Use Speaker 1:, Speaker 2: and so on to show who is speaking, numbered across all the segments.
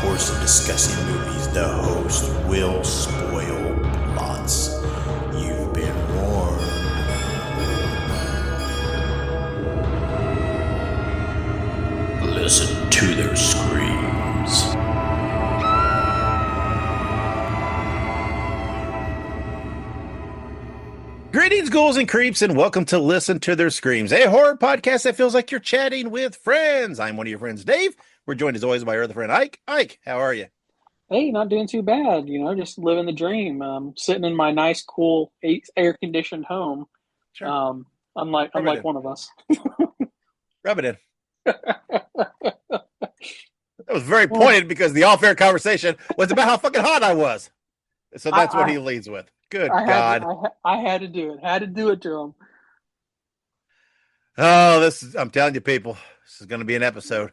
Speaker 1: course of discussing movies, the host will spoil plots. You've been warned. Listen to their screams. Greetings, ghouls and creeps, and welcome to Listen to Their Screams, a horror podcast that feels like you're chatting with friends. I'm one of your friends, Dave. We're joined as always by our other friend, Ike. Ike, how are you?
Speaker 2: Hey, not doing too bad, just living the dream. Sitting in my nice, cool, air-conditioned home.
Speaker 1: Sure.
Speaker 2: Um, unlike
Speaker 1: Rub it
Speaker 2: unlike
Speaker 1: in.
Speaker 2: one of us.
Speaker 1: Rub it in. That was very pointed because the off-air conversation was about how fucking hot I was. So that's what he leads with. Good God.
Speaker 2: I had to do it. Had to do it to him.
Speaker 1: Oh, I'm telling you, people, this is going to be an episode.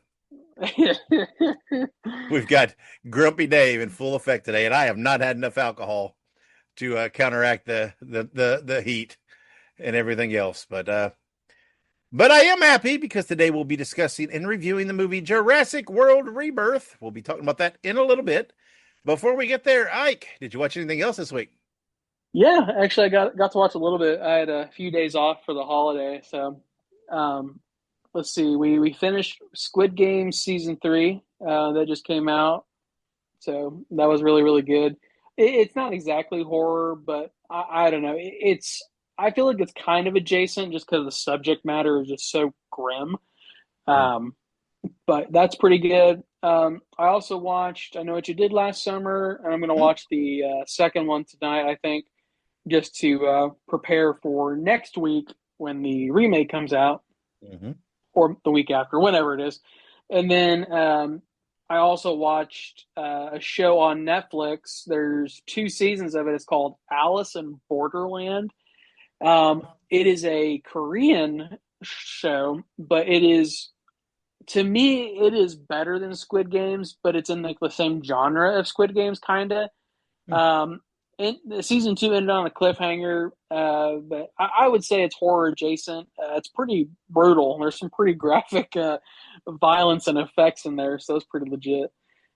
Speaker 1: We've got Grumpy Dave in full effect today, and I have not had enough alcohol to counteract the heat and everything else. But I am happy because today we'll be discussing and reviewing the movie Jurassic World Rebirth. We'll be talking about that in a little bit. Before we get there, Ike, did you watch anything else this week?
Speaker 2: Yeah, actually, I got to watch a little bit. I had a few days off for the holiday, so let's see. We finished Squid Game season 3 that just came out, so that was really really good. It's not exactly horror, but I don't know. I feel like it's kind of adjacent just because the subject matter is just so grim. Um, but that's pretty good. I also watched I Know What You Did Last Summer, and I'm going to watch the second one tonight, I think, just to prepare for next week when the remake comes out, or the week after, whenever it is. And then I also watched a show on Netflix. There's 2 seasons of it. It's called Alice in Borderland. It is a Korean show, but to me, it is better than Squid Games, but it's in like the same genre of Squid Games, kind of. And season 2 ended on a cliffhanger, but I would say it's horror adjacent. It's pretty brutal. There's some pretty graphic violence and effects in there, so it's pretty legit.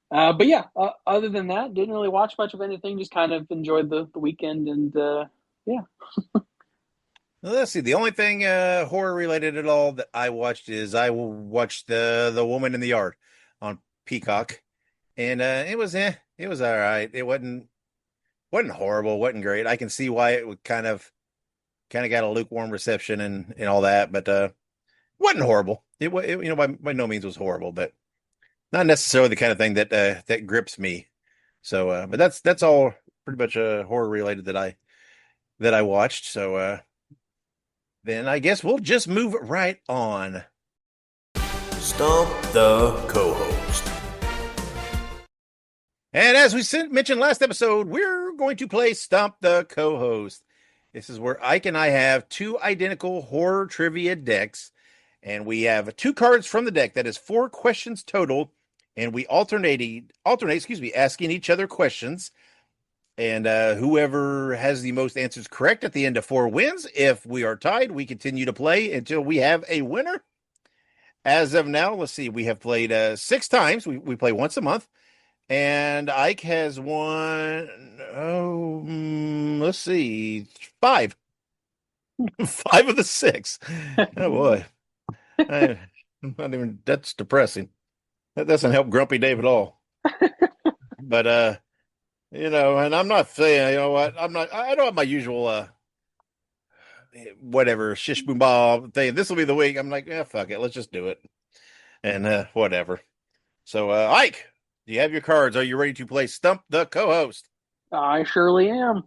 Speaker 2: But yeah, other than that, didn't really watch much of anything. Just kind of enjoyed the weekend, and yeah.
Speaker 1: Well, let's see. The only thing horror related at all that I watched is I watched the Woman in the Yard on Peacock, and it was all right. It wasn't horrible, wasn't great. I can see why it would kind of got a lukewarm reception and all that, but wasn't horrible. By no means was horrible, but not necessarily the kind of thing that grips me. So, but that's all pretty much horror related that I watched. So, then I guess we'll just move right on. Stump the Cohost. And as we mentioned last episode, we're going to play Stump the Co-Host. This is where Ike and I have 2 identical horror trivia decks, and we have 2 cards from the deck. That is 4 questions total, and we alternate, asking each other questions. And whoever has the most answers correct at the end of 4 wins. If we are tied, we continue to play until we have a winner. As of now, let's see, we have played 6 times. We play once a month. And Ike has won, let's see, 5. 5 of the 6. Oh, boy. That's depressing. That doesn't help Grumpy Dave at all. But, and I'm not saying, you know what, I don't have my usual, whatever, shish boom bob thing. This will be the week. I'm like, yeah, fuck it. Let's just do it. And, whatever. So, Ike, do you have your cards? Are you ready to play Stump the Co-Host?
Speaker 2: I surely am.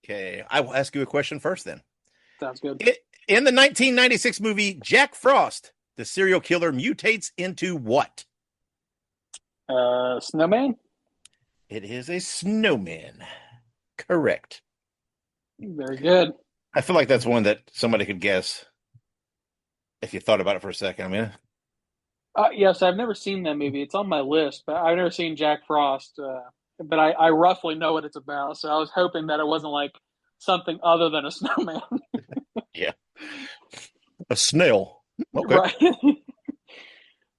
Speaker 1: Okay, I will ask you a question first then.
Speaker 2: Sounds good.
Speaker 1: In the 1996 movie Jack Frost, the serial killer mutates into what?
Speaker 2: Snowman?
Speaker 1: It is a snowman. Correct.
Speaker 2: Very good.
Speaker 1: I feel like that's one that somebody could guess if you thought about it for a second. I mean,
Speaker 2: yes, I've never seen that movie. It's on my list, but I've never seen Jack Frost. But I roughly know what it's about, so I was hoping that it wasn't like something other than a snowman.
Speaker 1: Yeah. A snail. Okay.
Speaker 2: Right.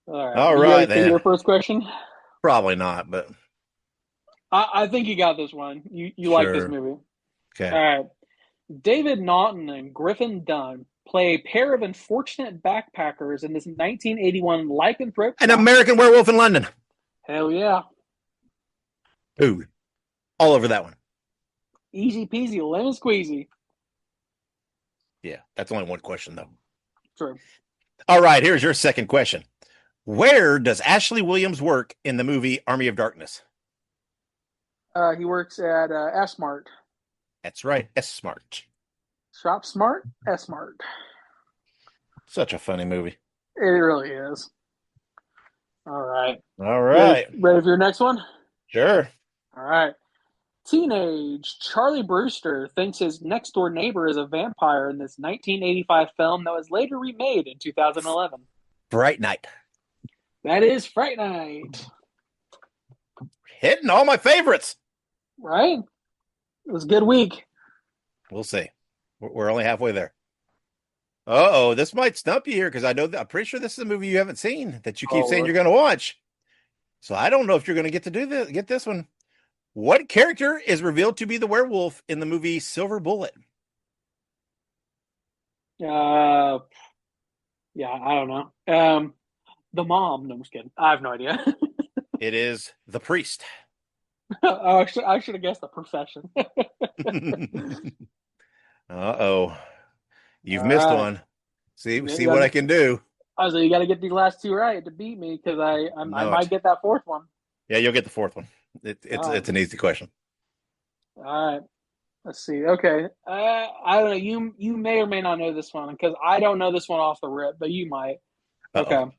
Speaker 2: All right.
Speaker 1: All
Speaker 2: You
Speaker 1: right,
Speaker 2: ready for
Speaker 1: then.
Speaker 2: your first question?
Speaker 1: Probably not, but
Speaker 2: I think you got this one. You like this
Speaker 1: sure.
Speaker 2: movie.
Speaker 1: Okay.
Speaker 2: All right. David Naughton and Griffin Dunn play a pair of unfortunate backpackers in this 1981 lycanthrope
Speaker 1: An
Speaker 2: comedy.
Speaker 1: American Werewolf in London.
Speaker 2: Hell yeah.
Speaker 1: Ooh, all over that one.
Speaker 2: Easy peasy, lemon squeezy.
Speaker 1: Yeah, that's only one question though.
Speaker 2: True.
Speaker 1: All right, here's your second question. Where does Ashley Williams work in the movie Army of Darkness?
Speaker 2: He works at S Mart.
Speaker 1: That's right, S Smart.
Speaker 2: Shop Smart, S Mart.
Speaker 1: Such a funny movie.
Speaker 2: It really is. All right.
Speaker 1: All
Speaker 2: Ready,
Speaker 1: right,
Speaker 2: ready for your next one?
Speaker 1: sure.
Speaker 2: All right. Teenage Charlie Brewster thinks his next door neighbor is a vampire in this 1985 film that was later remade in 2011.
Speaker 1: Bright Night.
Speaker 2: That is Fright Night,
Speaker 1: Hitting all my favorites.
Speaker 2: right? It was a good week.
Speaker 1: We'll see. We're only halfway there. Uh-oh, this might stump you here because I'm pretty sure this is a movie you haven't seen that you keep
Speaker 2: Oh,
Speaker 1: saying you're
Speaker 2: Lord.
Speaker 1: going to watch. So I don't know if you're going to get this one. What character is revealed to be the werewolf in the movie Silver Bullet?
Speaker 2: Uh, yeah, I don't know. The mom. No, I'm just kidding. I have no idea.
Speaker 1: It is the priest.
Speaker 2: Oh, I should have guessed the profession.
Speaker 1: Uh-oh. You've
Speaker 2: All
Speaker 1: missed
Speaker 2: right.
Speaker 1: one. See
Speaker 2: You
Speaker 1: what I
Speaker 2: gotta,
Speaker 1: can do.
Speaker 2: so you got to get these last two right to beat me because I
Speaker 1: Know
Speaker 2: might
Speaker 1: it.
Speaker 2: get that fourth one.
Speaker 1: Yeah, you'll get the fourth one.
Speaker 2: All right.
Speaker 1: It's an easy question.
Speaker 2: All right. Let's see. Okay. I don't know. You may or may not know this one because I don't know this one off the rip, but you might.
Speaker 1: Uh-oh.
Speaker 2: Okay.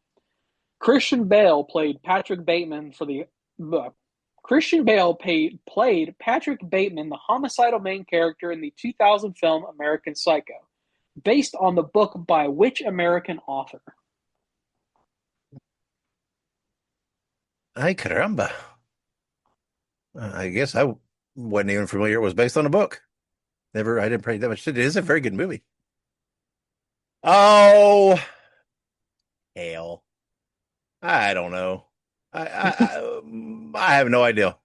Speaker 2: Christian Bale played Patrick Bateman for the Christian Bale played Patrick Bateman, the homicidal main character in the 2000 film American Psycho, based on the book by which American author?
Speaker 1: Ay, caramba. I guess I wasn't even familiar it was based on a book. I didn't pay that much. It is a very good movie. Oh, hell. I don't know. I have no idea.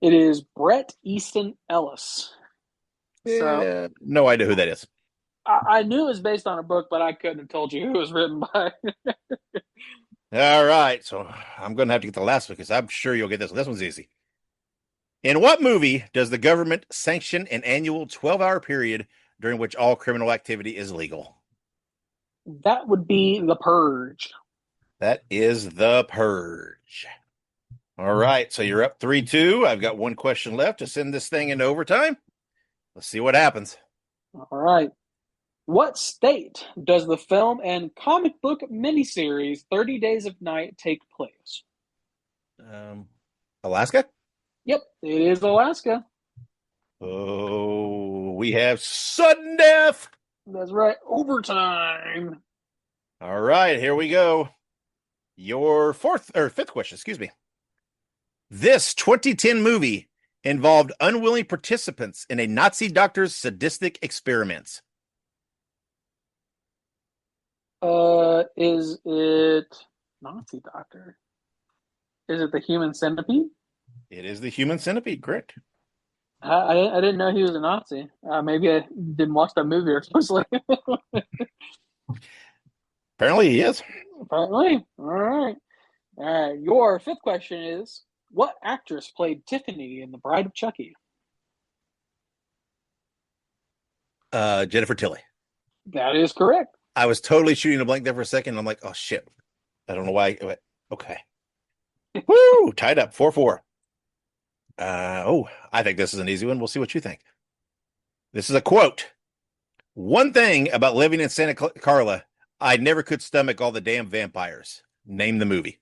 Speaker 2: It is Bret Easton Ellis. So
Speaker 1: Yeah, no idea who that is.
Speaker 2: I knew it was based on a book, but I couldn't have told you who it was written by.
Speaker 1: All right, so I'm going to have to get the last one because I'm sure you'll get this one. This one's easy. In what movie does the government sanction an annual 12-hour period during which all criminal activity is legal?
Speaker 2: That would be The Purge.
Speaker 1: That is The Purge. All right, so you're up 3-2. I've got one question left to send this thing into overtime. Let's see what happens.
Speaker 2: All right. What state does the film and comic book miniseries 30 Days of Night take place?
Speaker 1: Um, Alaska?
Speaker 2: Yep, it is Alaska.
Speaker 1: Oh, we have sudden death.
Speaker 2: That's right. Overtime.
Speaker 1: All right, here we go. Your fifth question, excuse me. This 2010 movie involved unwilling participants in a Nazi doctor's sadistic experiments.
Speaker 2: Is it Nazi Doctor? Is it the Human Centipede?
Speaker 1: It is the human centipede, correct?
Speaker 2: I didn't know he was a Nazi. Maybe I didn't watch that movie or something.
Speaker 1: Apparently he is.
Speaker 2: Apparently. All right. All right. Your fifth question is: what actress played Tiffany in The Bride of Chucky?
Speaker 1: Jennifer Tilly.
Speaker 2: That is correct.
Speaker 1: I was totally shooting a blank there for a second. I'm like, oh shit. I don't know why. Okay. Woo! Tied up 4-4. I think this is an easy one. We'll see what you think. This is a quote. One thing about living in Santa Carla, I never could stomach all the damn vampires. Name the movie.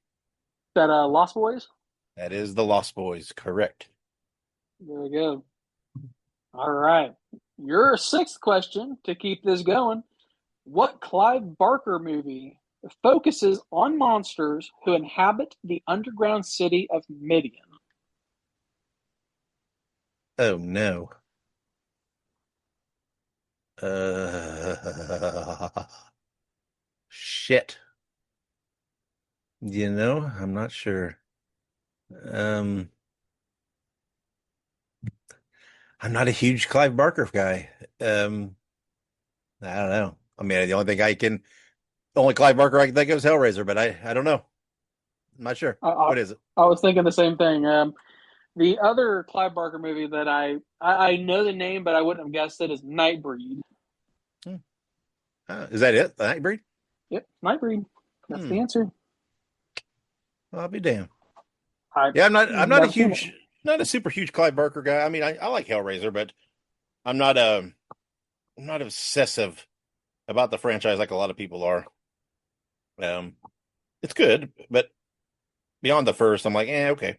Speaker 2: That Lost Boys.
Speaker 1: That is The Lost Boys, correct.
Speaker 2: Very good. All right. Your sixth question to keep this going. What Clive Barker movie focuses on monsters who inhabit the underground city of Midian?
Speaker 1: Oh no. Shit. I'm not sure. Um, I'm not a huge Clive Barker guy. Um, I don't know. I mean, only Clive Barker I can think of is Hellraiser, but I don't know. I'm not sure.
Speaker 2: I, I,
Speaker 1: What is it?
Speaker 2: I was thinking the same thing. The other Clive Barker movie that I know the name, but I wouldn't have guessed it is Nightbreed.
Speaker 1: Hmm. Is that it? The Nightbreed?
Speaker 2: Yep, Nightbreed. That's the
Speaker 1: Hmm.
Speaker 2: answer.
Speaker 1: I'll be damned.
Speaker 2: I've
Speaker 1: Yeah, I'm not a
Speaker 2: never seen it.
Speaker 1: huge, not a super huge Clive Barker guy. I mean, I like Hellraiser, but I'm not I'm not obsessive about the franchise like a lot of people are. Um, it's good, but beyond the first, I'm like, okay.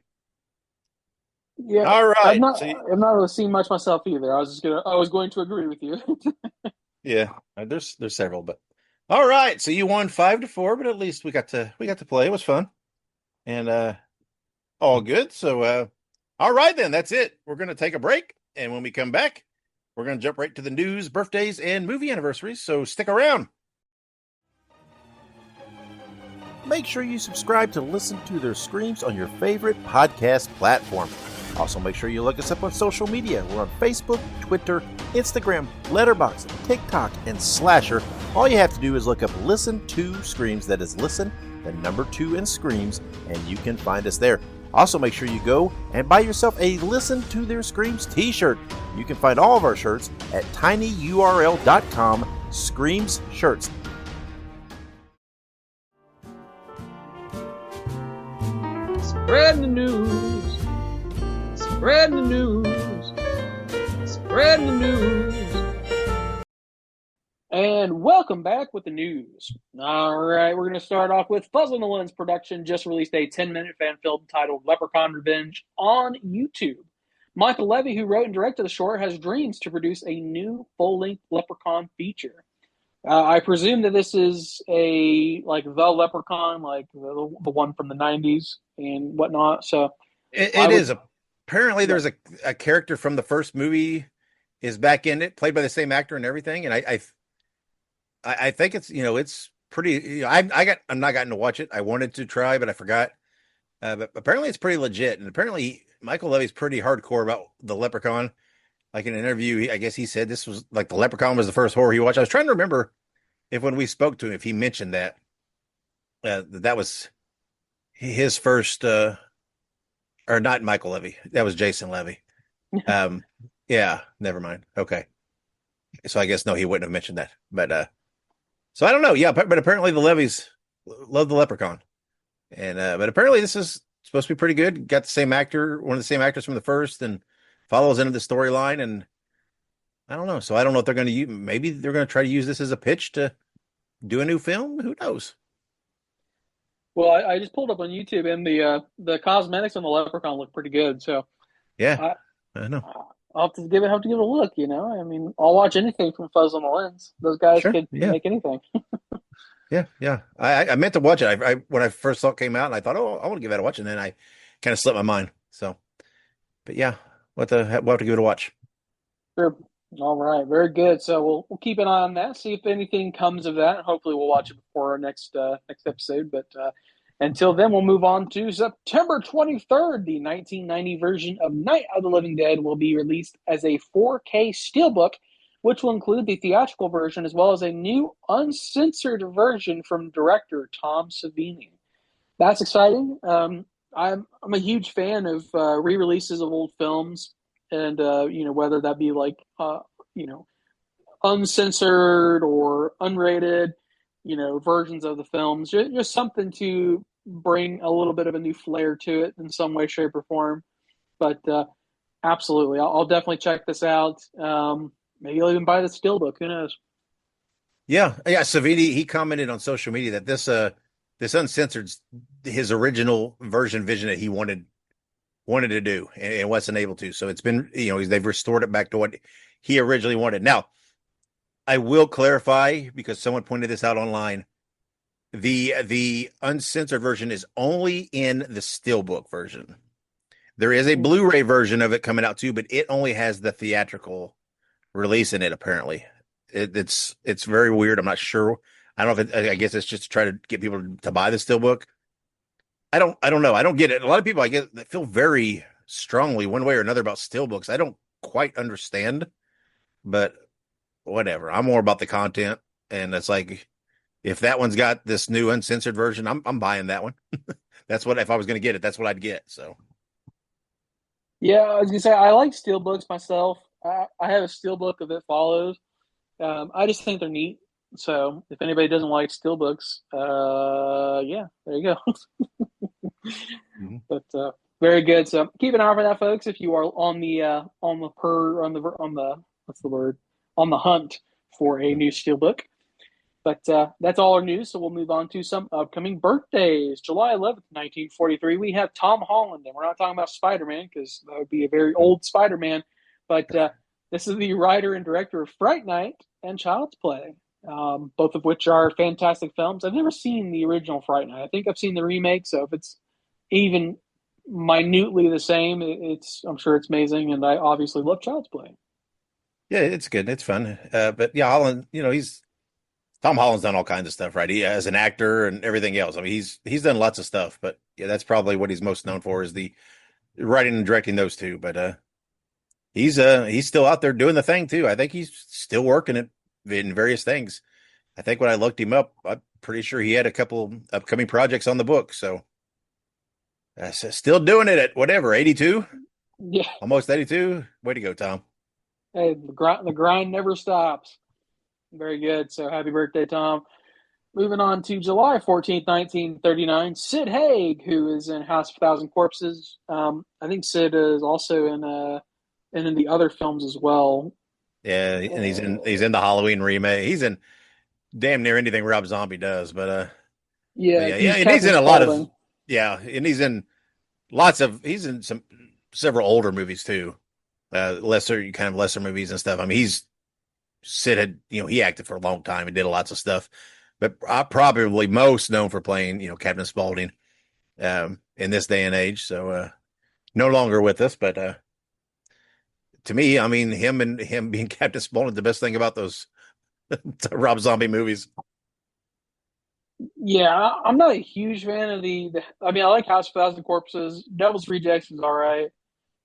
Speaker 2: Yeah,
Speaker 1: All
Speaker 2: I've
Speaker 1: right.
Speaker 2: not
Speaker 1: So
Speaker 2: I've not really seen much myself either. I was going to agree with you.
Speaker 1: yeah, there's several, but all right. So you won 5-4, but at least we got to play. It was fun and all good. So all right then, that's it. We're gonna take a break, and when we come back, we're gonna jump right to the news, birthdays, and movie anniversaries. So stick around. Make sure you subscribe to listen to their screams on your favorite podcast platform. Also, make sure you look us up on social media. We're on Facebook, Twitter, Instagram, Letterboxd, TikTok, and Slasher. All you have to do is look up Listen to Screams, that is Listen, the number 2 in Screams, and you can find us there. Also, make sure you go and buy yourself a Listen to Their Screams t-shirt. You can find all of our shirts at tinyurl.com/Screams Shirts.
Speaker 2: Spread the news. Spread the news. Spread the news. And welcome back with the news. All right, we're going to start off with Fuzz on the Lens production just released a 10-minute fan film titled Leprechaun Revenge on YouTube. Michael Levy, who wrote and directed the short, has dreams to produce a new full-length Leprechaun feature. I presume that this is the Leprechaun, like the one from the '90s and whatnot. So I
Speaker 1: It
Speaker 2: would,
Speaker 1: is. Apparently,
Speaker 2: yeah,
Speaker 1: there's a character from the first movie is back in it, played by the same actor and everything. And I think it's pretty. I'm not gotten to watch it. I wanted to try, but I forgot. But apparently, it's pretty legit. And apparently, Michael Levy's pretty hardcore about the Leprechaun. Like in an interview, I guess he said this was like the Leprechaun was the first horror he watched. I was trying to remember if when we spoke to him, if he mentioned that was his first, or not Michael Levy. That was Jason Levy. Um, yeah, never mind. Okay. So I guess no, he wouldn't have mentioned that. But so I don't know. Yeah, but apparently the Levies love the Leprechaun. And but apparently this is supposed to be pretty good. Got the same actor, one of the same actors from the first, and follows into the storyline. And I don't know. So I don't know if they're going to use. Maybe they're going to try to use this as a pitch to do a new film. Who knows?
Speaker 2: well, I just pulled up on YouTube and the cosmetics on the Leprechaun look pretty good. So
Speaker 1: Yeah,
Speaker 2: I
Speaker 1: I know.
Speaker 2: I'll have to give it a look. I mean, I'll watch anything from Fuzz on the Lens. Those guys
Speaker 1: Sure.
Speaker 2: could
Speaker 1: Yeah.
Speaker 2: make anything.
Speaker 1: Yeah. Yeah. I meant to watch it. I when I first saw it came out, and I thought, oh, I want to give that a watch, and then I kind of slipped my mind. So, but yeah, we'll have to give it a watch.
Speaker 2: Sure. All right, very good. So we'll keep an eye on that. See if anything comes of that. Hopefully, we'll watch it before our next episode. But until then, we'll move on to September 23rd. The 1990 version of Night of the Living Dead will be released as a 4K steelbook, which will include the theatrical version as well as a new uncensored version from director Tom Savini. That's exciting. I'm a huge fan of re-releases of old films, and whether that be like you know uncensored or unrated, versions of the films, just something to bring a little bit of a new flair to it in some way, shape, or form. But absolutely, I'll definitely check this out. Maybe I'll even buy the steelbook. Who knows?
Speaker 1: Yeah, yeah. Savini, he commented on social media that this uncensored his original version vision that he wanted to do and wasn't able to. So it's been they've restored it back to what he originally wanted. Now I will clarify because someone pointed this out online. The uncensored version is only in the steelbook version. There is a Blu-ray version of it coming out too, but it only has the theatrical release in it. Apparently, it's very weird. I'm not sure. I don't know if I guess it's just to try to get people to buy the steelbook. I don't know. I don't get it. A lot of people I get that feel very strongly one way or another about steelbooks. I don't quite understand, but whatever. I'm more about the content, and it's like if that one's got this new uncensored version, I'm buying that one. That's what if I was going to get it, that's what I'd get. So
Speaker 2: Yeah, I was gonna say I like steelbooks myself. I have a steelbook of It Follows. I just think they're neat. So if anybody doesn't like steelbooks, yeah, there you go.
Speaker 1: mhm.
Speaker 2: But very good. So keep an eye for that, folks. If you are on the what's the word on the hunt for a new steelbook. But that's all our news. So we'll move on to some upcoming birthdays. July 11th, 1943, we have Tom Holland. And we're not talking about Spider Man because that would be a very old Spider Man. But this is the writer and director of Fright Night and Child's Play, both of which are fantastic films. I've never seen the original Fright Night. I think I've seen the remake. So if it's even minutely the same, I'm sure it's amazing. And I obviously love Child's Play.
Speaker 1: Yeah, it's good. It's fun. But yeah, Holland, he's Tom Holland's done all kinds of stuff, right? He as an actor and everything else. I mean, he's done lots of stuff, but yeah, that's probably what he's most known for is the writing and directing those two. But he's still out there doing the thing too. I think he's still working it in various things. I think when I looked him up, I'm pretty sure he had a couple upcoming projects on the book. So still doing it at whatever, 82,
Speaker 2: Yeah.
Speaker 1: almost 82. Way to go, Tom.
Speaker 2: Hey, the grind never stops. Very good. So happy birthday, Tom. Moving on to July 14th, 1939, Sid Haig, who is in House of a Thousand Corpses. I think Sid is also in the other films as well.
Speaker 1: Yeah, and he's
Speaker 2: Uh,
Speaker 1: in the Halloween remake. He's in damn near anything Rob Zombie does. But
Speaker 2: yeah,
Speaker 1: yeah, yeah,
Speaker 2: he's
Speaker 1: and he's
Speaker 2: Captain
Speaker 1: in a lot of
Speaker 2: Spaulding.
Speaker 1: yeah, and he's in some several older movies too. Lesser movies and stuff. I mean, Sid had, he acted for a long time and did lots of stuff, but probably most known for playing, Captain Spaulding, in this day and age. So, no longer with us, but, to me, I mean, him being Captain Spaulding, the best thing about those Rob Zombie movies.
Speaker 2: Yeah, I'm not a huge fan of I mean, I like House of a Thousand Corpses. Devil's Rejects is all right.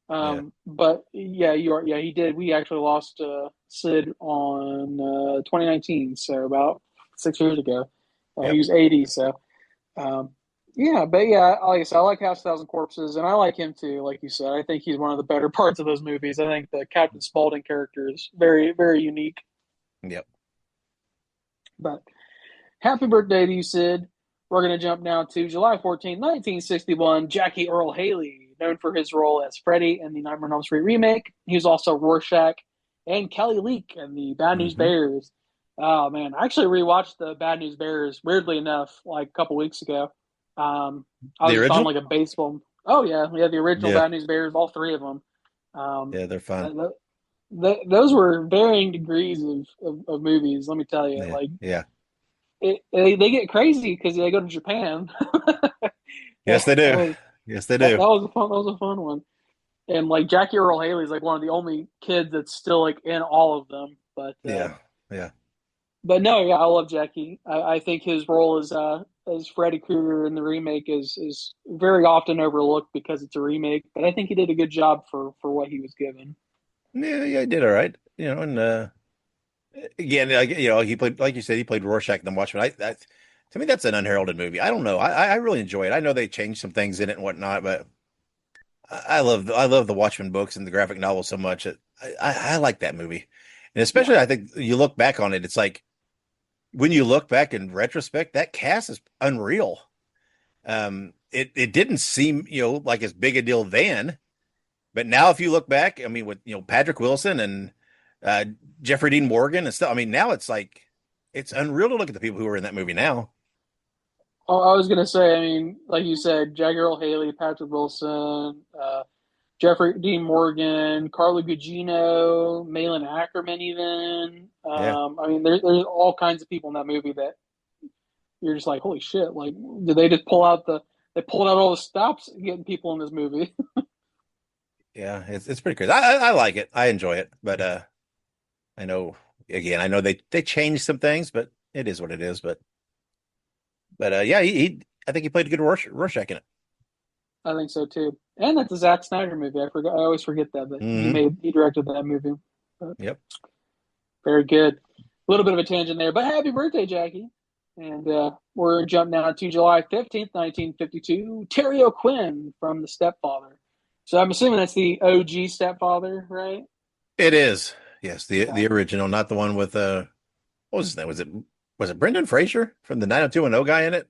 Speaker 1: Yeah.
Speaker 2: But yeah, you are. Yeah, he did. We actually lost Sid on 2019, so about 6 years ago. He
Speaker 1: Yep.
Speaker 2: was 80. So um, yeah, but yeah, like I said, I like House of a Thousand Corpses, and I like him too. Like you said, I think he's one of the better parts of those movies. I think the Captain Spaulding character is very, very unique.
Speaker 1: Yep.
Speaker 2: But happy birthday to you, Sid. We're going to jump now to July 14th, 1961. Jackie Earl Haley, known for his role as Freddy in the Nightmare on Elm Street remake. He was also Rorschach and Kelly Leak in the Bad News
Speaker 1: Hmm.
Speaker 2: Bears. Oh, man. I actually rewatched the Bad News Bears, weirdly enough, like a couple weeks ago. I
Speaker 1: The
Speaker 2: was just on
Speaker 1: original?
Speaker 2: like a baseball. Oh, yeah. We had the original
Speaker 1: Yeah.
Speaker 2: Bad News Bears, all three of them. Um,
Speaker 1: Yeah, they're fun.
Speaker 2: those were varying degrees of movies, let me tell you.
Speaker 1: Yeah.
Speaker 2: Like,
Speaker 1: Yeah.
Speaker 2: they get crazy because they go to Japan.
Speaker 1: Yes, they
Speaker 2: That
Speaker 1: do.
Speaker 2: was
Speaker 1: Yes, they
Speaker 2: that
Speaker 1: do.
Speaker 2: was a fun one. And like Jackie Earl Haley is like one of the only kids that's still like in all of them.
Speaker 1: Yeah. Yeah.
Speaker 2: But no, yeah, I love Jackie. I think his role as Freddy Krueger in the remake is very often overlooked because it's a remake. But I think he did a good job for what he was given.
Speaker 1: Yeah, yeah, he did all right. And again, like he played, like you said, he played Rorschach in The Watchmen. To me, that's an unheralded movie. I don't know. I really enjoy it. I know they changed some things in it and whatnot, but I love the Watchmen books and the graphic novel so much. I like that movie, and
Speaker 2: Yeah.
Speaker 1: especially I think you look back on it. It's like when you look back in retrospect, that cast is unreal. It didn't seem like as big a deal then, but now if you look back, I mean, with Patrick Wilson and uh, Jeffrey Dean Morgan and stuff. I mean, now it's like it's unreal to look at the people who are in that movie now.
Speaker 2: Oh, I was gonna say, I mean, like you said, Jackie Earl Haley, Patrick Wilson, Jeffrey Dean Morgan, Carla Gugino, Malin Ackerman, even.
Speaker 1: Yeah,
Speaker 2: I mean, there's all kinds of people in that movie that you're just like, holy shit! Like, did they just they pulled out all the stops getting people in this movie?
Speaker 1: yeah, it's pretty crazy. I like it. I enjoy it, but I know I know they changed some things, but it is what it is. But yeah, he I think he played a good Rorschach in it.
Speaker 2: I think so too. And that's a Zack Snyder movie. I forgot. I always forget that
Speaker 1: Hmm.
Speaker 2: he directed that movie. But
Speaker 1: Yep.
Speaker 2: very good. A little bit of a tangent there, but happy birthday, Jackie. And we're jump now to July 15th, 1952. Terry O'Quinn from The Stepfather. So I'm assuming that's the OG Stepfather, right?
Speaker 1: It is. Yes,
Speaker 2: Okay.
Speaker 1: the original, not the one with what was his name? Was it Brendan Fraser from the 90210 guy in it?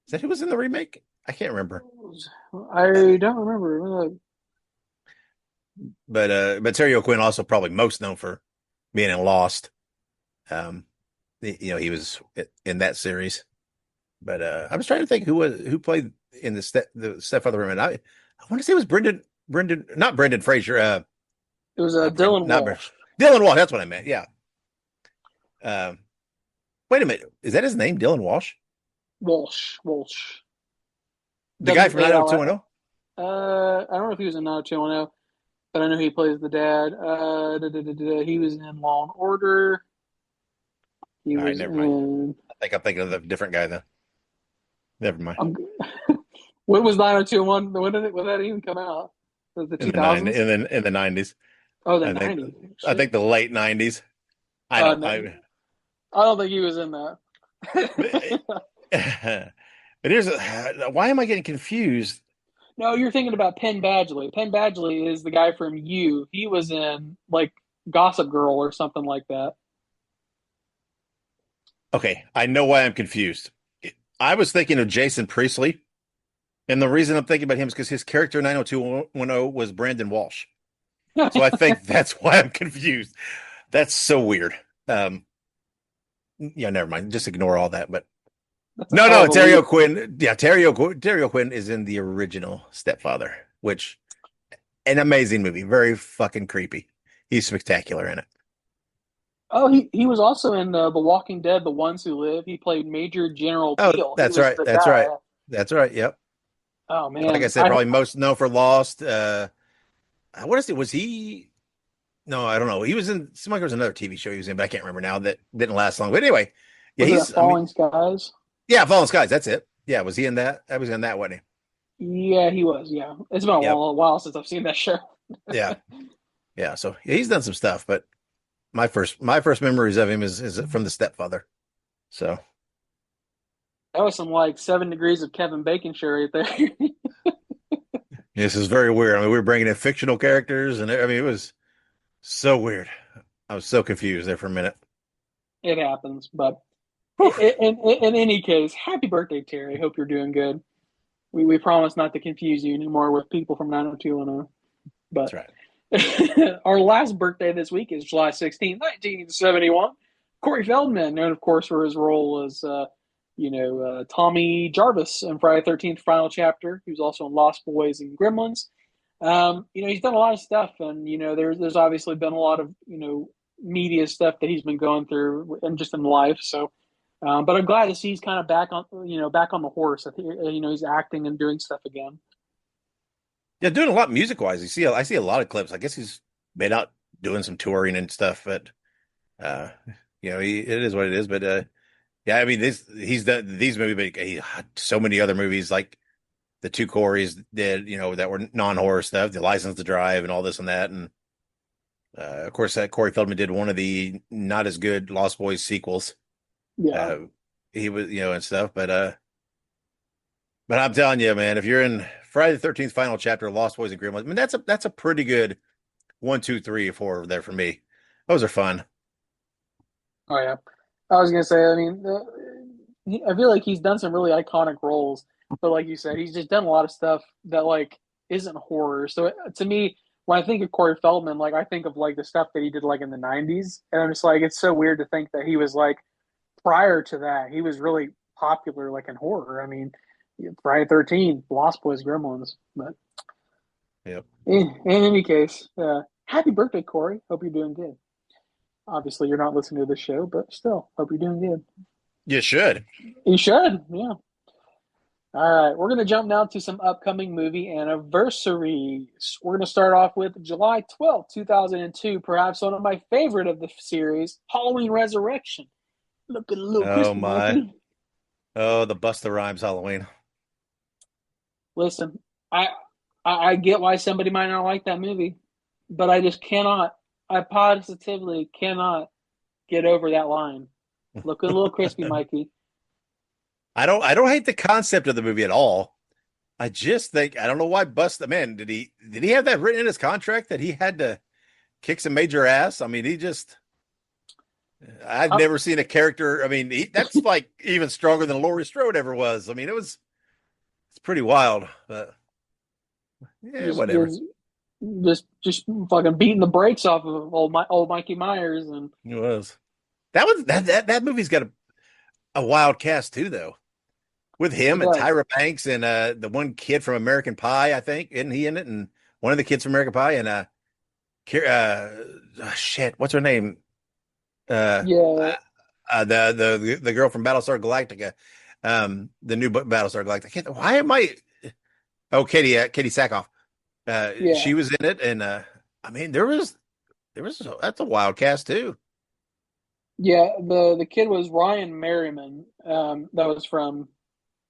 Speaker 1: Is that who was in the remake? I can't remember. Uh,
Speaker 2: I don't remember.
Speaker 1: but Terry O'Quinn also probably most known for being in Lost. Um, he was in that series. But I was trying to think who played in the Stepfather remake. I want to say it was Brendan, not Brendan Fraser.
Speaker 2: It was
Speaker 1: Not Brendan,
Speaker 2: Dylan
Speaker 1: not Brendan,
Speaker 2: Walsh.
Speaker 1: Dylan Walsh. That's what I meant. Yeah. Um, Wait a minute. Is that his name, Dylan Walsh?
Speaker 2: Walsh.
Speaker 1: The guy from
Speaker 2: WALL.
Speaker 1: 90210?
Speaker 2: I don't know if he was in 90210, but I know he plays the dad. He was in Law and Order. He
Speaker 1: All right,
Speaker 2: was
Speaker 1: never mind.
Speaker 2: in.
Speaker 1: I think I'm thinking of a different guy then. Never mind.
Speaker 2: I'm, when was 90210? When did that even come out? Was it the
Speaker 1: In the nine
Speaker 2: 2000s?
Speaker 1: in the 90s.
Speaker 2: Oh, the
Speaker 1: I think
Speaker 2: 90s.
Speaker 1: I
Speaker 2: Shit.
Speaker 1: think the late 90s. I don't
Speaker 2: No, I don't think he was in that.
Speaker 1: but here's why am I getting confused?
Speaker 2: No, you're thinking about Penn Badgley. Penn Badgley is the guy from You. He was in like Gossip Girl or something like that.
Speaker 1: Okay, I know why I'm confused. I was thinking of Jason Priestley, and the reason I'm thinking about him is because his character in 90210 was Brandon Walsh. So I think that's why I'm confused. That's so weird. Um, yeah, never mind. Just ignore all that. But
Speaker 2: That's a
Speaker 1: no,
Speaker 2: hell
Speaker 1: no,
Speaker 2: of a leap.
Speaker 1: Terry O'Quinn is in the original Stepfather, which an amazing movie. Very fucking creepy. He's spectacular in it.
Speaker 2: Oh, he was also in The Walking Dead, The Ones Who Live. He played Major General
Speaker 1: Oh,
Speaker 2: Beale. He
Speaker 1: that's
Speaker 2: was
Speaker 1: right.
Speaker 2: the
Speaker 1: That's right.
Speaker 2: guy.
Speaker 1: That's right. Yep.
Speaker 2: Oh
Speaker 1: Like I
Speaker 2: man,
Speaker 1: said, probably most known for Lost. What is it? Was he? No, I don't know. He was in. Seemed like there was another TV show he was in, but I can't remember now. That didn't last long. But anyway, yeah,
Speaker 2: was it
Speaker 1: he's. I mean,
Speaker 2: Falling Skies?
Speaker 1: yeah, Fallen Skies. That's it. Yeah, was he in that? I was in that, wasn't
Speaker 2: Yeah, he was. Yeah, it's been
Speaker 1: he? Yep.
Speaker 2: a while since I've seen that show.
Speaker 1: Yeah. Yeah. So yeah, he's done some stuff, but my first memories of him is from The Stepfather. So
Speaker 2: That was some like 7 degrees of Kevin Bacon show right there.
Speaker 1: this is very weird. I mean, we were bringing in fictional characters, and I mean, it was so weird. I was so confused there for a minute.
Speaker 2: It happens, but
Speaker 1: Whew.
Speaker 2: in any case, happy birthday, Terry. Hope you're doing good. We promise not to confuse you anymore with people from 90210.
Speaker 1: That's
Speaker 2: But
Speaker 1: right.
Speaker 2: our last birthday this week is July 16th, 1971. Corey Feldman, known, of course, for his role as, Tommy Jarvis in Friday the 13th Final Chapter. He was also in Lost Boys and Gremlins. He's done a lot of stuff, and, there's obviously been a lot of, media stuff that he's been going through and just in life. So, but I'm glad to see he's kind of back on the horse. I think, he's acting and doing stuff again.
Speaker 1: Yeah, doing a lot music wise. I see a lot of clips. I guess he's been out doing some touring and stuff, but uh, it is what it is. But yeah, I mean, he's done these movies, but he had so many other movies like the two Corys did, that were non-horror stuff, the License to Drive and all this and that, and of course, Corey Feldman did one of the not as good Lost Boys sequels.
Speaker 2: Yeah.
Speaker 1: Uh, he was, and stuff, but I'm telling you, man, if you're in Friday the 13th Final Chapter, Lost Boys and Gremlins, I mean, that's a pretty good 1, 2, 3, 4 there for me. Those are fun.
Speaker 2: Oh yeah, I was gonna say. I mean, I feel like he's done some really iconic roles, but like you said, he's just done a lot of stuff that like isn't horror. So to me, when I think of Corey Feldman, like I think of like the stuff that he did like in the '90s, and I'm just like, it's so weird to think that he was like prior to that, he was really popular like in horror. I mean, Friday 13th, Lost Boys, Gremlins. But
Speaker 1: Yep.
Speaker 2: in any case, happy birthday, Corey. Hope you're doing good. Obviously, you're not listening to the show, but still, hope you're doing good.
Speaker 1: You should.
Speaker 2: You should, yeah. All right, we're going to jump now to some upcoming movie anniversaries. We're going to start off with July 12th, 2002, perhaps one of my favorite of the series, Halloween Resurrection. Look at a little
Speaker 1: Oh
Speaker 2: Christmas,
Speaker 1: my.
Speaker 2: Anthony.
Speaker 1: Oh, the Busta Rhymes Halloween.
Speaker 2: Listen, I I get why somebody might not like that movie, but I just cannot. I positively cannot get over that line. Looking a little crispy, Mikey.
Speaker 1: I don't hate the concept of the movie at all. I just think I don't know why bust him in. Did he have that written in his contract that he had to kick some major ass? I mean, he just I've
Speaker 2: I,
Speaker 1: never seen a character. I mean, that's like even stronger than Laurie Strode ever was. I mean, it's pretty wild, but yeah,
Speaker 2: just
Speaker 1: whatever.
Speaker 2: just just fucking beating the brakes off of old Mikey Myers, and
Speaker 1: It was. That movie's got a wild cast too, though. With
Speaker 2: it
Speaker 1: him and
Speaker 2: does.
Speaker 1: Tyra Banks and the one kid from American Pie, I think, isn't he in it? And one of the kids from American Pie and shit, what's her name? Uh,
Speaker 2: Yeah,
Speaker 1: uh the girl from Battlestar Galactica, the new Battlestar Galactica. Why am I? Oh, Katie Sackhoff.
Speaker 2: yeah,
Speaker 1: She was in it, and I mean, there was that's a wild cast too.
Speaker 2: yeah. The kid was Ryan Merriman. That was from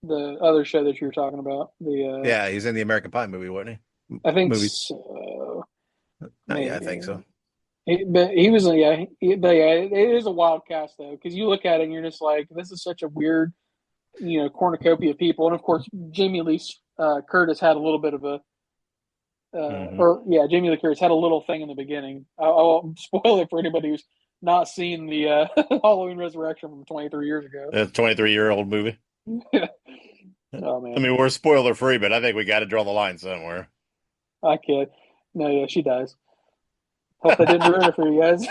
Speaker 2: the other show that you were talking about. The
Speaker 1: Yeah, he's in the American Pie movie, wasn't he?
Speaker 2: I think
Speaker 1: Movie.
Speaker 2: so,
Speaker 1: Yeah, I
Speaker 2: maybe.
Speaker 1: think so.
Speaker 2: But he was, yeah, but yeah, it is a wild cast though, because you look at it and you're just like, this is such a weird, cornucopia of people, and of course, Jamie Lee Curtis had a little bit of a,
Speaker 1: Hmm.
Speaker 2: or yeah, Jamie Lee Curtis had a little thing in the beginning. I won't spoil it for anybody who's not seen the Halloween Resurrection from 23 years ago.
Speaker 1: A 23-year-old movie.
Speaker 2: Oh
Speaker 1: I
Speaker 2: man,
Speaker 1: mean, we're spoiler free, but I think we got to draw the line somewhere.
Speaker 2: I kid. No, yeah, she dies. Hope I didn't ruin it for you guys.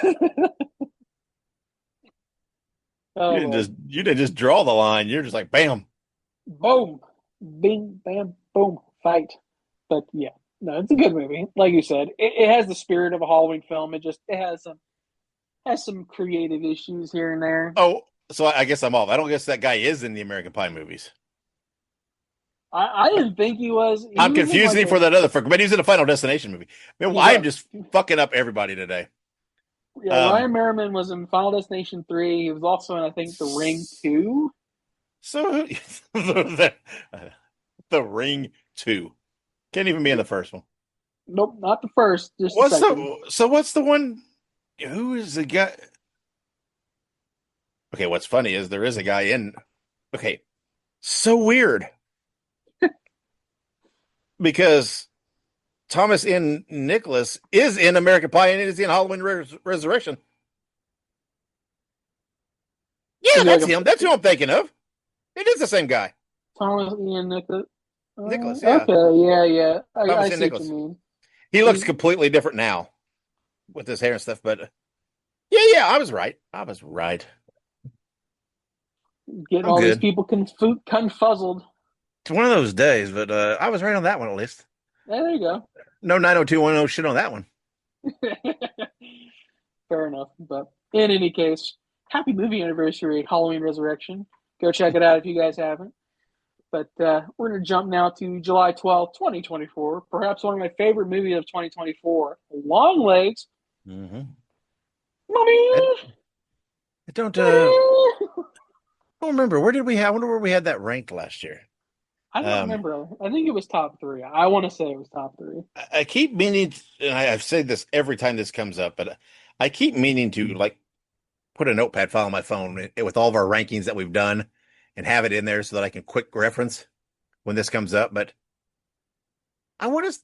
Speaker 1: You
Speaker 2: Oh
Speaker 1: didn't
Speaker 2: well.
Speaker 1: just you didn't just draw the line. You're just like, bam.
Speaker 2: Boom, bing, bam, boom, fight. But yeah, no, it's a good movie. Like you said, it has the spirit of a Halloween film. It has some creative issues here and there.
Speaker 1: Oh, so I guess I'm off. I don't guess that guy is in the American Pie movies.
Speaker 2: I didn't think he was. He
Speaker 1: I'm
Speaker 2: was in
Speaker 1: confusing
Speaker 2: like
Speaker 1: him for
Speaker 2: a
Speaker 1: that other fucker, but he's in a Final Destination movie. Man,
Speaker 2: he
Speaker 1: I am
Speaker 2: was.
Speaker 1: just fucking up everybody today.
Speaker 2: Yeah,
Speaker 1: Um,
Speaker 2: Ryan Merriman was in Final Destination 3. He was also in I think The Ring 2.
Speaker 1: so the, the Ring 2 can't even be in
Speaker 2: Yeah.
Speaker 1: the first one.
Speaker 2: Nope, not the first, just the
Speaker 1: What's
Speaker 2: second.
Speaker 1: what's the one? Who is the guy? Okay, what's funny is there is a guy in. Okay, so weird because Thomas N. Nicholas is in American Pie and is in Halloween Resurrection. Yeah,
Speaker 2: Is he like
Speaker 1: that's
Speaker 2: a
Speaker 1: him. That's who I'm thinking of. It is the same guy.
Speaker 2: Thomas Ian Nicholas?
Speaker 1: Nicholas, yeah.
Speaker 2: Okay, yeah, yeah. I
Speaker 1: Thomas N.
Speaker 2: see what you
Speaker 1: Nicholas.
Speaker 2: mean.
Speaker 1: He looks
Speaker 2: He's
Speaker 1: completely different now with his hair and stuff, but yeah, yeah, I was right. I was right.
Speaker 2: getting
Speaker 1: I'm
Speaker 2: all these
Speaker 1: good.
Speaker 2: people confuzzled.
Speaker 1: It's one of those days, but I was right on that one at least.
Speaker 2: There you go.
Speaker 1: No 90210 shit on that one.
Speaker 2: Fair enough. But in any case, happy movie anniversary, Halloween Resurrection. Go check it out if you guys haven't. But we're going to jump now to July 12th, 2024. Perhaps one of my favorite movies of 2024, Long Legs.
Speaker 1: Mm-hmm. I,
Speaker 2: Mommy!
Speaker 1: I don't
Speaker 2: Mommy!
Speaker 1: don't remember I wonder where we had that ranked last year.
Speaker 2: I don't
Speaker 1: Um,
Speaker 2: remember. I think it was top three. I want to say it was top three.
Speaker 1: I keep meaning, and I've said this every time this comes up, but I keep meaning to like put a notepad file on my phone with all of our rankings that we've done and have it in there so that I can quick reference when this comes up. But I want to,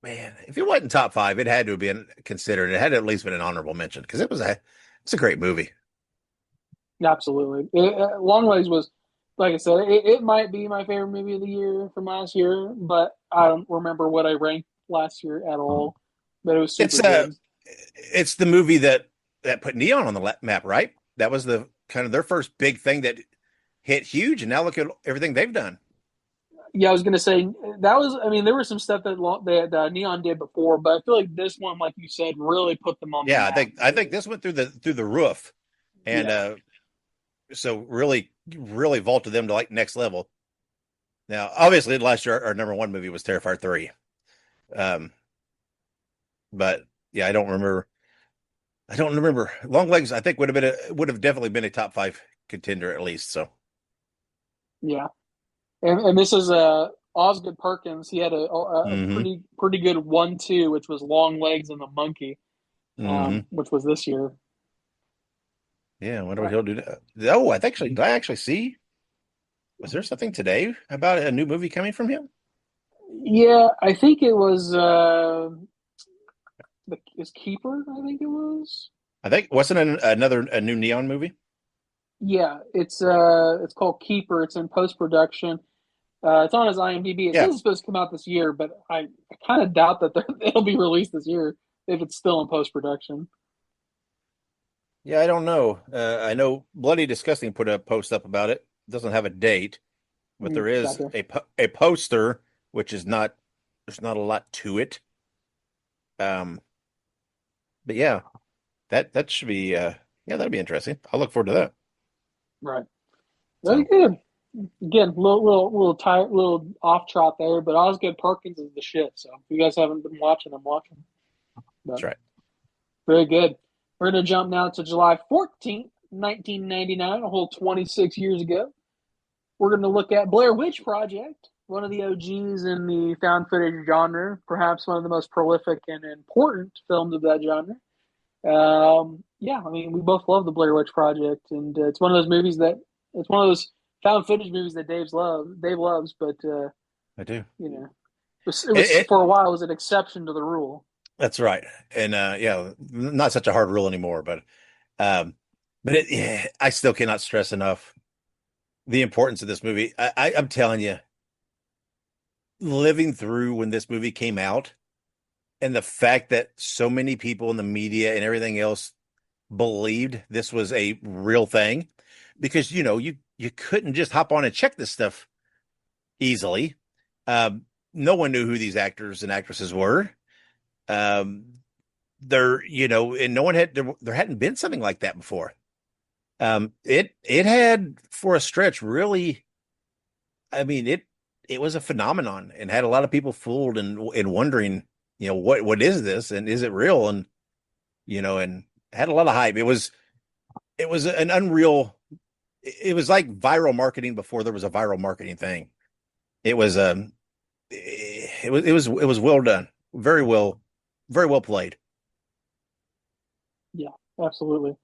Speaker 1: man, if it wasn't top five, it had to have been considered. It had to at least been an honorable mention because it's a great movie.
Speaker 2: Absolutely. Long Legs was, like I said, it might be my favorite movie of the year from last year, but I don't remember what I ranked last year at all. But it was
Speaker 1: It's
Speaker 2: super good.
Speaker 1: it's the movie that put Neon on the map, right? That was the kind of their first big thing that hit huge, and now look at everything they've done.
Speaker 2: Yeah, I was gonna say that was. I mean, there was some stuff that Neon did before, but I feel like this one, like you said, really put them on the
Speaker 1: Yeah,
Speaker 2: map.
Speaker 1: I think this went through the roof, and
Speaker 2: Yeah,
Speaker 1: so really vaulted them to like next level. Now, obviously, last year our number one movie was Terrifier 3, um, but yeah, I don't remember. Long Legs. I think would have definitely been a top five contender at least. So
Speaker 2: yeah. And this is Osgood Perkins. He had a
Speaker 1: Mm-hmm.
Speaker 2: pretty good 1-2, which was Long Legs and the Monkey,
Speaker 1: Mm-hmm.
Speaker 2: which was this year.
Speaker 1: Yeah, I wonder what he'll do. Oh, did I actually see? Was there something today about a new movie coming from him?
Speaker 2: Yeah, I think it was is Keeper. I think it was.
Speaker 1: I think wasn't it a new Neon movie?
Speaker 2: Yeah, it's called Keeper. It's in post production. It's on his IMDb. It says
Speaker 1: Yeah,
Speaker 2: it's supposed to come out this year, but I kind of doubt that it'll be released this year if it's still in post production.
Speaker 1: yeah. I don't know. I know Bloody Disgusting put a post up about it. Doesn't have a date, but there is
Speaker 2: Gotcha.
Speaker 1: a poster, which is not. There's not a lot to it. Um, but yeah, that should be. Yeah, that'd be interesting. I'll look forward to that.
Speaker 2: Right. Very
Speaker 1: So
Speaker 2: good. Again, little off trot there, but Osgood Perkins is the shit. So if you guys haven't been watching, I'm watching.
Speaker 1: that's
Speaker 2: But
Speaker 1: right.
Speaker 2: very good. We're gonna jump now to July 14th, 1999, a whole 26 years ago. We're gonna look at Blair Witch Project, one of the OGs in the found footage genre, perhaps one of the most prolific and important films of that genre. Yeah, I mean, we both love the Blair Witch Project, and it's one of those movies that it's one of those found footage movies that Dave loves, but
Speaker 1: I do.
Speaker 2: it was
Speaker 1: It
Speaker 2: for a while it was an exception to the rule.
Speaker 1: That's right. And yeah, not such a hard rule anymore, um, but yeah, I still cannot stress enough the importance of this movie. I'm telling you, living through when this movie came out and the fact that so many people in the media and everything else believed this was a real thing, because you couldn't just hop on and check this stuff easily. Um, no one knew who these actors and actresses were. Um, and no one there hadn't been something like that before. It had for a stretch really, I mean, it was a phenomenon and had a lot of people fooled and wondering, what is this and is it real? And had a lot of hype. It was an unreal. It was like viral marketing before there was a viral marketing thing. It was it was well done, very well played.
Speaker 2: Yeah, absolutely.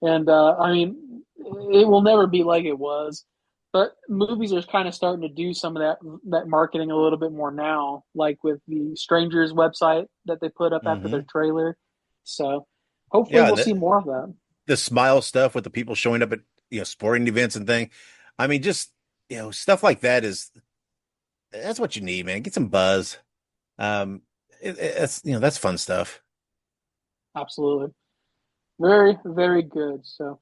Speaker 2: And I mean, it will never be like it was. But movies are kind of starting to do some of that marketing a little bit more now, like with the Strangers website that they put up after their
Speaker 1: Hmm.
Speaker 2: trailer. So hopefully
Speaker 1: Yeah,
Speaker 2: we'll
Speaker 1: and
Speaker 2: see more of that.
Speaker 1: the smile stuff with the people showing up at sporting events and thing. I mean, just stuff like that that's what you need, man. Get some buzz. Um, that's fun stuff.
Speaker 2: Absolutely. Very, very good. So,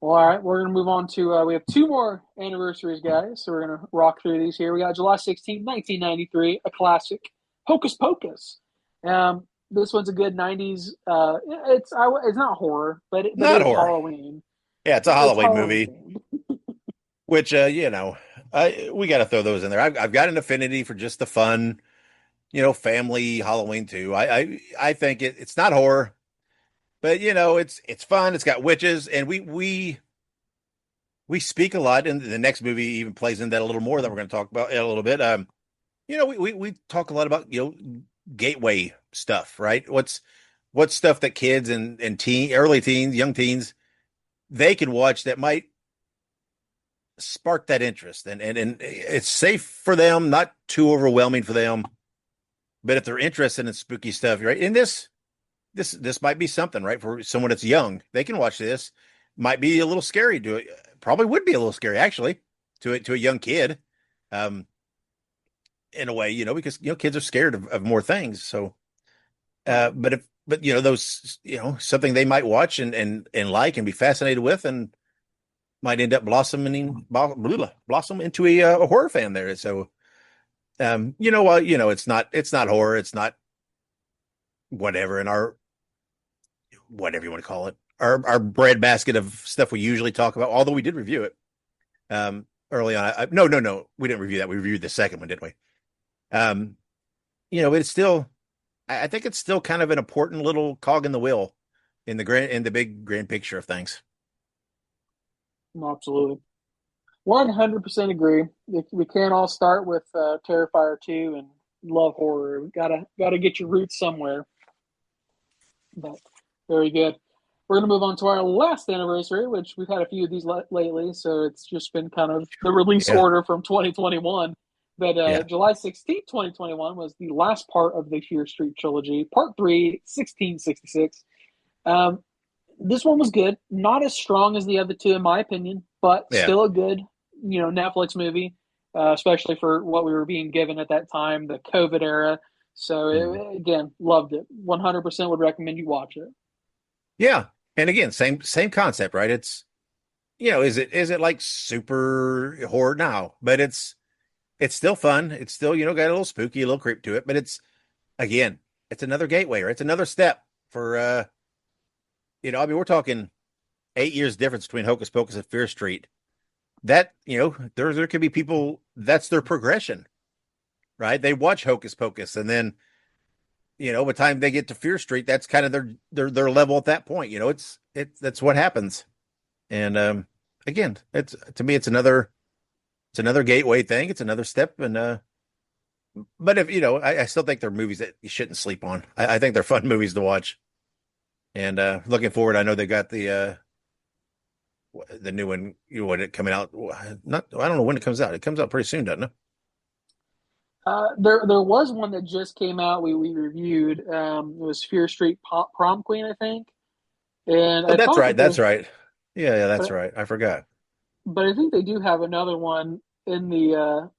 Speaker 2: well, all right, we're going to move on to, we have two more anniversaries, guys. So we're going to rock through these here. We got July 16th, 1993, a classic, Hocus Pocus. This one's a good 90s. It's not horror, but
Speaker 1: Not
Speaker 2: it is
Speaker 1: horror.
Speaker 2: Halloween.
Speaker 1: Yeah, it's a
Speaker 2: It's
Speaker 1: Halloween
Speaker 2: Halloween
Speaker 1: movie,
Speaker 2: themed.
Speaker 1: which we got to throw those in there. I've got an affinity for just the fun, family Halloween too. I think it's not horror, but it's fun. It's got witches, and we speak a lot, and the next movie even plays in that a little more that we're going to talk about in a little bit. We talk a lot about gateway stuff, right? What's stuff that kids and early teens, young teens, they can watch that might spark that interest, and it's safe for them, not too overwhelming for them. But if they're interested in spooky stuff, right? And this might be something, right, for someone that's young. They can watch this. Might be a little scary to it. Probably would be a little scary actually to a young kid, um, in a way, because kids are scared of more things. So,
Speaker 2: Right.
Speaker 1: but those, something they might watch and like and be fascinated with, and might end up blossom into a horror fan there. So, it's not horror, it's not whatever in our whatever you want to call it, our breadbasket of stuff we usually talk about. Although we did review it early on. No, we didn't review that. We reviewed the second one, didn't we? Um, it's still, I think it's still kind of an important little cog in the wheel in the big grand picture of things.
Speaker 2: No, absolutely. 100% agree. We can't all start with Terrifier 2 and love horror. We gotta get your roots somewhere. But very good. We're going to move on to our last anniversary, which we've had a few of these lately, so it's just been kind of the release
Speaker 1: Yeah,
Speaker 2: order from 2021. But
Speaker 1: yeah,
Speaker 2: July 16th, 2021 was the last part of the Fear Street trilogy, part three, 1666. Um, this one was good. Not as strong as the other two, in my opinion, but
Speaker 1: yeah.
Speaker 2: still a good, Netflix movie, especially for what we were being given at that time, the COVID era. So,
Speaker 1: Mhm.
Speaker 2: again, loved it. 100% would recommend you watch it.
Speaker 1: Yeah. And again, same concept, right? It's is it like super horror now? But it's still fun. It's still, got a little spooky, a little creep to it. But again, it's another gateway, right? It's another step for I mean, we're talking 8 years difference between Hocus Pocus and Fear Street. That, there could be people that's their progression, right? They watch Hocus Pocus and then, by the time they get to Fear Street, that's kind of their level at that point. That's what happens. And again, it's to me, it's another gateway thing. It's another step. And but if I still think they're movies that you shouldn't sleep on. I think they're fun movies to watch. And looking forward, I know they got the new one, when it coming out. Not, I don't know when it comes out. It comes out pretty soon, doesn't it?
Speaker 2: There was one that just came out. We reviewed. It was Fear Street Prom Queen, I think, and
Speaker 1: Oh,
Speaker 2: I
Speaker 1: that's
Speaker 2: thought
Speaker 1: right.
Speaker 2: that
Speaker 1: That's
Speaker 2: they,
Speaker 1: right. Yeah, yeah, that's
Speaker 2: but
Speaker 1: right. I forgot.
Speaker 2: but I think they do have another one in the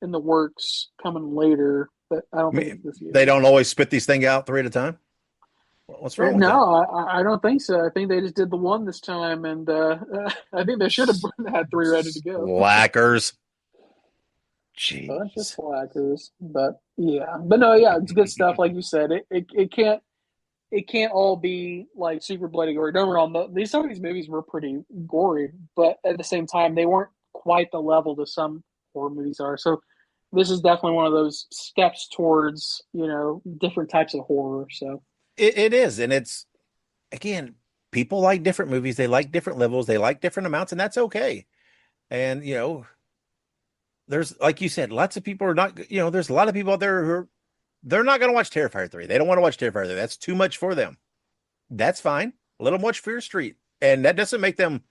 Speaker 2: works coming later. But I don't
Speaker 1: I
Speaker 2: think it's
Speaker 1: mean,
Speaker 2: this
Speaker 1: they
Speaker 2: year.
Speaker 1: don't always spit these things out three at a time. What's wrong with that?
Speaker 2: No, I don't think so. I think they just did the one this time, and I think they should have had three ready to go.
Speaker 1: Slackers.
Speaker 2: Bunch of
Speaker 1: Jeez.
Speaker 2: slackers, but yeah, but no, yeah, it's good stuff. Like you said, it can't all be like super bloody gory. Don't get me wrong, some of these movies were pretty gory, but at the same time, they weren't quite the level that some horror movies are. So this is definitely one of those steps towards different types of horror. So
Speaker 1: It is, and it's again, people like different movies. They like different levels. They like different amounts, and that's okay. And there's like you said, lots of people are not. There's a lot of people out there who they're not going to watch Terrifier 3. They don't want to watch Terrifier 3. That's too much for them. That's fine. Let them watch Fear Street, and that doesn't make them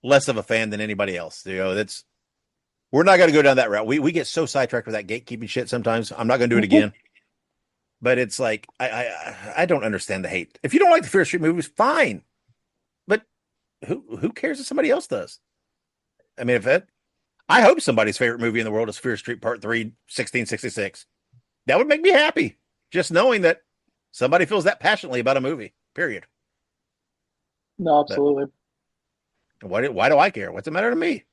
Speaker 1: less of a fan than anybody else. That's we're not going to go down that route. We get so sidetracked with that gatekeeping shit sometimes. I'm not going to do it again. But it's like I don't understand the hate. If you don't like the Fear Street movies, fine. But who cares if somebody else does? I mean, I hope somebody's favorite movie in the world is Fear Street Part 3, 1666. That would make me happy. Just knowing that somebody feels that passionately about a movie. Period.
Speaker 2: no,
Speaker 1: But
Speaker 2: absolutely.
Speaker 1: why do I care? What's the matter to me?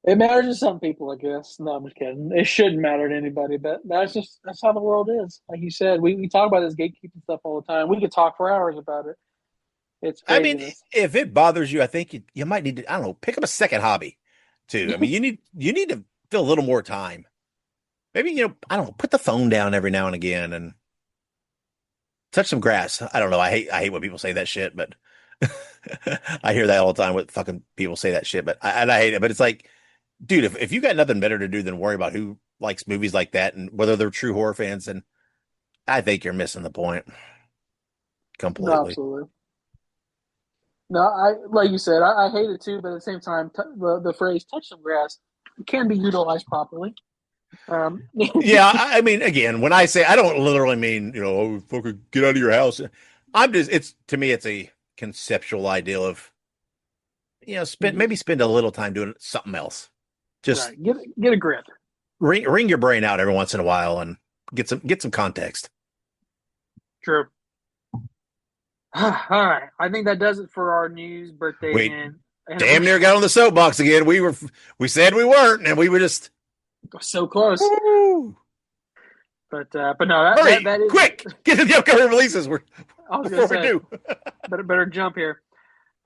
Speaker 2: It matters to some people, I guess. No, I'm just kidding. It shouldn't matter to anybody, but that's how the world is. Like you said, we talk about this gatekeeping stuff all the time. We could talk for hours about it. It's
Speaker 1: I mean,
Speaker 2: craziness.
Speaker 1: if it bothers you, I think you might need to, I don't know, pick up a second hobby too. I mean, you need to fill a little more time. Maybe, I don't know, put the phone down every now and again and touch some grass. I don't know. I hate when people say that shit, but I hear that all the time with fucking people say that shit, but I hate it. But it's like, dude, if you got nothing better to do than worry about who likes movies like that and whether they're true horror fans, then I think you're missing the point
Speaker 2: No,
Speaker 1: completely.
Speaker 2: absolutely. No, I like you said, I hate it too, but at the same time, the phrase "touch some grass" can be utilized properly. Yeah,
Speaker 1: Yeah, I mean, again, when I say I don't literally mean, oh, fucking get out of your house. It's to me, it's a conceptual ideal of, spend a little time doing something else. Just
Speaker 2: right. Get a grip.
Speaker 1: ring your brain out every once in a while and get some context.
Speaker 2: True. All right. I think that does it for our news, birthday,
Speaker 1: We
Speaker 2: and
Speaker 1: damn near
Speaker 2: anniversary.
Speaker 1: got on the soapbox again. We said we weren't, and we were just
Speaker 2: So close.
Speaker 1: woo.
Speaker 2: But no,
Speaker 1: Hurry,
Speaker 2: that is.
Speaker 1: quick, get to the upcoming releases
Speaker 2: I was gonna
Speaker 1: before we
Speaker 2: say,
Speaker 1: do.
Speaker 2: better jump here.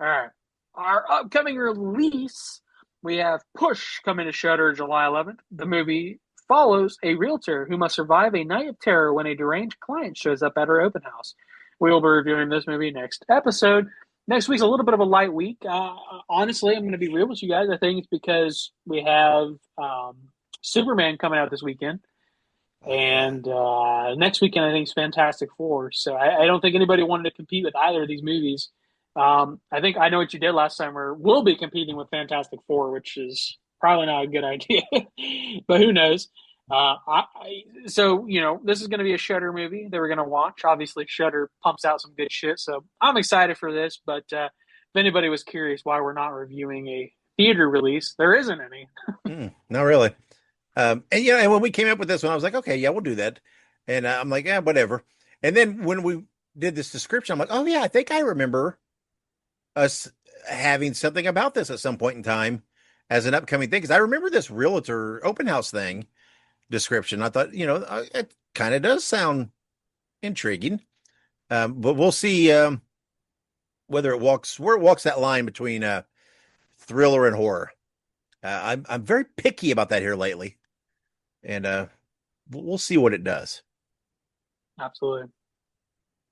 Speaker 2: All right. Our upcoming release, we have Push coming to Shudder July 11th. The movie follows a realtor who must survive a night of terror when a deranged client shows up at her open house. We will be reviewing this movie next episode. Next week's a little bit of a light week. Honestly, I'm going to be real with you guys. I think it's because we have um, Superman coming out this weekend.
Speaker 1: Oh yeah.
Speaker 2: And next weekend, I think is Fantastic Four. So I don't think anybody wanted to compete with either of these movies. I think I Know What You Did Last Summer will be competing with Fantastic Four, which is probably not a good idea, but who knows? So this is going to be a Shudder movie that we're going to watch. Obviously, Shudder pumps out some good shit, so I'm excited for this. But if anybody was curious why we're not reviewing a theater release, there isn't any.
Speaker 1: Not really. And when we came up with this one, I was like, okay, yeah, we'll do that. And I'm like, yeah, whatever. And then when we did this description, I'm like, oh yeah, I think I remember us having something about this at some point in time as an upcoming thing. Because I remember this realtor open house thing description. I thought, it kind of does sound intriguing. But we'll see where it walks that line between thriller and horror. I'm very picky about that here lately, and we'll see what it does.
Speaker 2: Absolutely.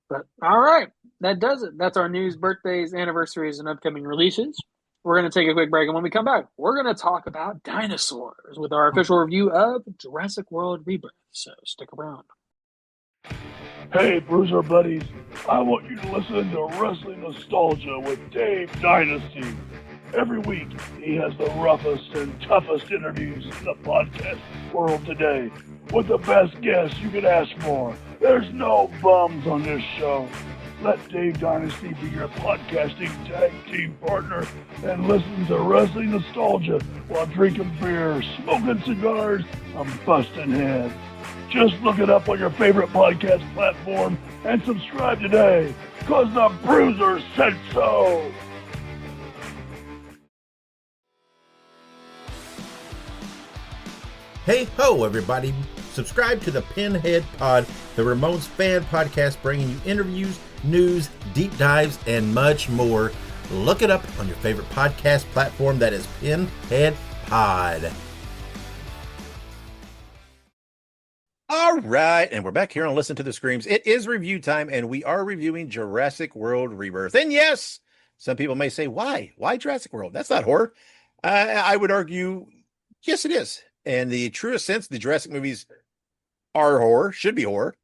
Speaker 2: But all right, that does it. That's our news, birthdays, anniversaries, and upcoming releases. We're going to take a quick break, and when we come back, we're going to talk about dinosaurs with our official review of Jurassic World Rebirth. So stick around.
Speaker 3: Hey, Bruiser buddies, I want you to listen to Wrestling Nostalgia with Dave Dynasty. Every week, he has the roughest and toughest interviews in the podcast world today, with the best guests you could ask for. There's no bums on this show. Let Dave Dynasty be your podcasting tag team partner and listen to Wrestling Nostalgia while drinking beer, smoking cigars, and busting heads. Just look it up on your favorite podcast platform and subscribe today, cause the Bruiser said so!
Speaker 4: Hey ho, everybody. Subscribe to the Pinhead Pod, the Ramones fan podcast bringing you interviews, news, deep dives, and much more. Look it up on your favorite podcast platform. That is Pinhead Pod.
Speaker 1: All right, and we're back here on Listen to the Screams. It is review time, and we are reviewing Jurassic World Rebirth. And yes, some people may say, why? Why Jurassic World? That's not horror. I would argue, yes, it is. In the truest sense, the Jurassic movies are horror, should be horror.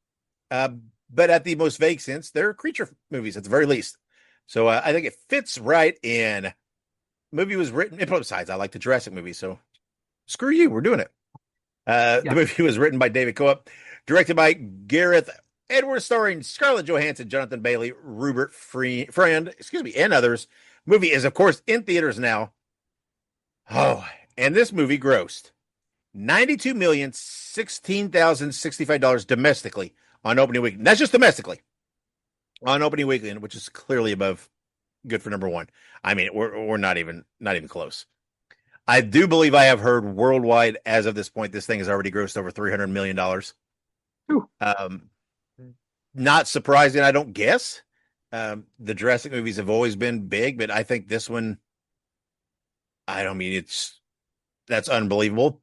Speaker 1: But at the most vague sense, they're creature movies at the very least. So I think it fits right in. Movie was written, and besides, I like the Jurassic movie, so screw you, we're doing it. The movie was written by David Coop, directed by Gareth Edwards, starring Scarlett Johansson, Jonathan Bailey, Rupert Friend, and others. Movie is, of course, in theaters now. Oh, and this movie grossed $92,016,065 domestically on opening weekend. That's just domestically on opening weekend, which is clearly above good for number one. I mean, we're not even close. I do believe I have heard worldwide as of this point, this thing has already grossed over $300 million. Not surprising, I don't guess. The Jurassic movies have always been big, but I think this one, I don't mean that's unbelievable.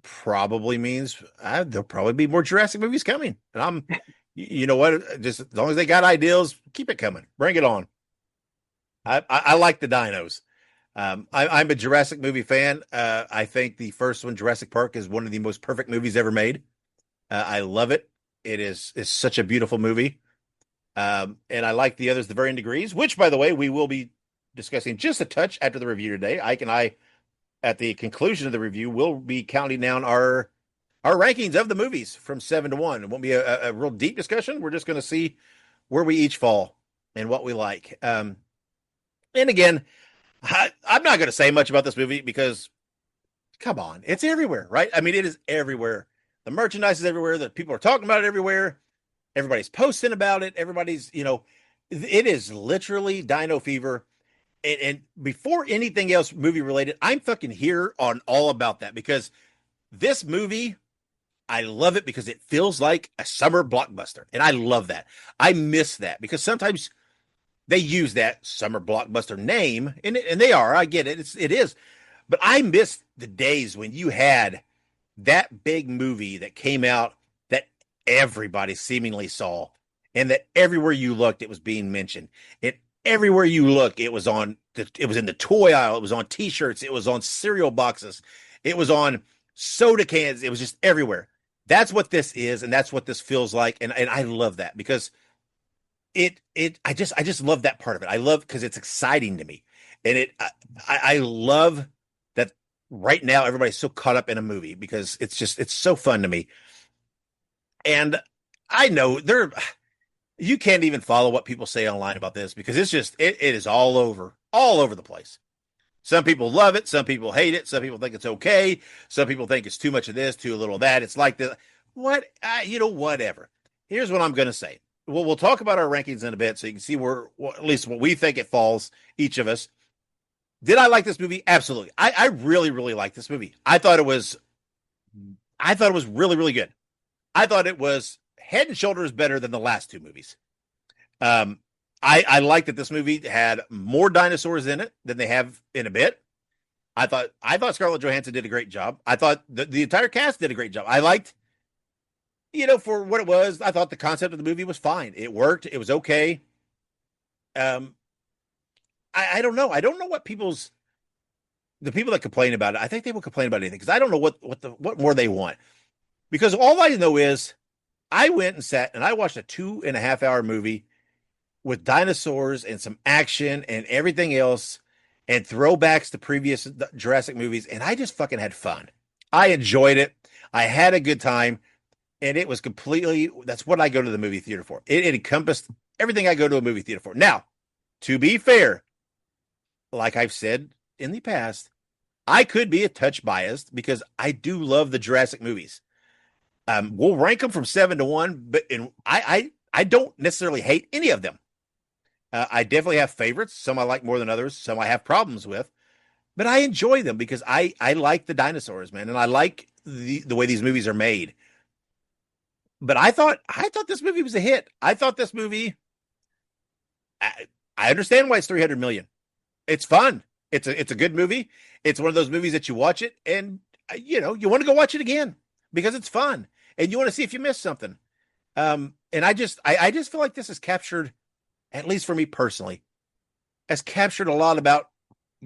Speaker 1: Probably means there'll probably be more Jurassic movies coming. And you know what? Just as long as they got ideals, keep it coming. Bring it on. I like the dinos. I'm a Jurassic movie fan. I think the first one, Jurassic Park, is one of the most perfect movies ever made. I love it. It is such a beautiful movie. And I like the others to varying degrees, which, by the way, we will be discussing just a touch after the review today. Ike and I, at the conclusion of the review, will be counting down our rankings of the movies from 7 to 1. It won't be a real deep discussion. We're just going to see where we each fall and what we like. And again, I'm not going to say much about this movie because, come on, it's everywhere, right? I mean, it is everywhere. The merchandise is everywhere. The people are talking about it everywhere. Everybody's posting about it. Everybody's, it is literally Dino Fever. And before anything else movie related, I'm fucking here on all about that because this movie, I love it because it feels like a summer blockbuster. And I love that. I miss that because sometimes they use that summer blockbuster name, and they are. I get it. It is. But I miss the days when you had that big movie that came out that everybody seemingly saw, and that everywhere you looked, it was being mentioned. everywhere you look, it was on. It was in the toy aisle. It was on T-shirts. It was on cereal boxes. It was on soda cans. It was just everywhere. That's what this is, and that's what this feels like, and I love that because I just love that part of it. I love because it's exciting to me, and I love that right now everybody's so caught up in a movie because it's so fun to me, and I know you can't even follow what people say online about this because it is all over the place. Some people love it, some people hate it, some people think it's okay, some people think it's too much of this, too little of that. It's like whatever. Here's what I'm going to say. Well, we'll talk about our rankings in a bit so you can see at least what we think it falls, each of us. Did I like this movie? Absolutely. I really, really like this movie. I thought it was really, really good. I thought it was head and shoulders better than the last two movies. Um, I like that this movie had more dinosaurs in it than they have in a bit. I thought Scarlett Johansson did a great job. I thought the entire cast did a great job. I liked, for what it was. I thought the concept of the movie was fine. It worked. It was okay. Um, I don't know. I don't know what the people that complain about it. I think they will complain about anything because I don't know what more they want. Because all I know is I went and sat and I watched a 2.5 hour movie with dinosaurs and some action and everything else and throwbacks to previous Jurassic movies. And I just fucking had fun. I enjoyed it. I had a good time. And it was that's what I go to the movie theater for. It encompassed everything I go to a movie theater for. Now, to be fair, like I've said in the past, I could be a touch biased because I do love the Jurassic movies. We'll rank them from 7 to 1, but I don't necessarily hate any of them. I definitely have favorites. Some I like more than others. Some I have problems with, but I enjoy them because I like the dinosaurs, man, and I like the way these movies are made. But I thought this movie was a hit. I thought this movie. I understand why it's 300 million. It's fun. It's a good movie. It's one of those movies that you watch it and you want to go watch it again because it's fun and you want to see if you missed something. And I just feel like this has captured, at least for me personally, has captured a lot about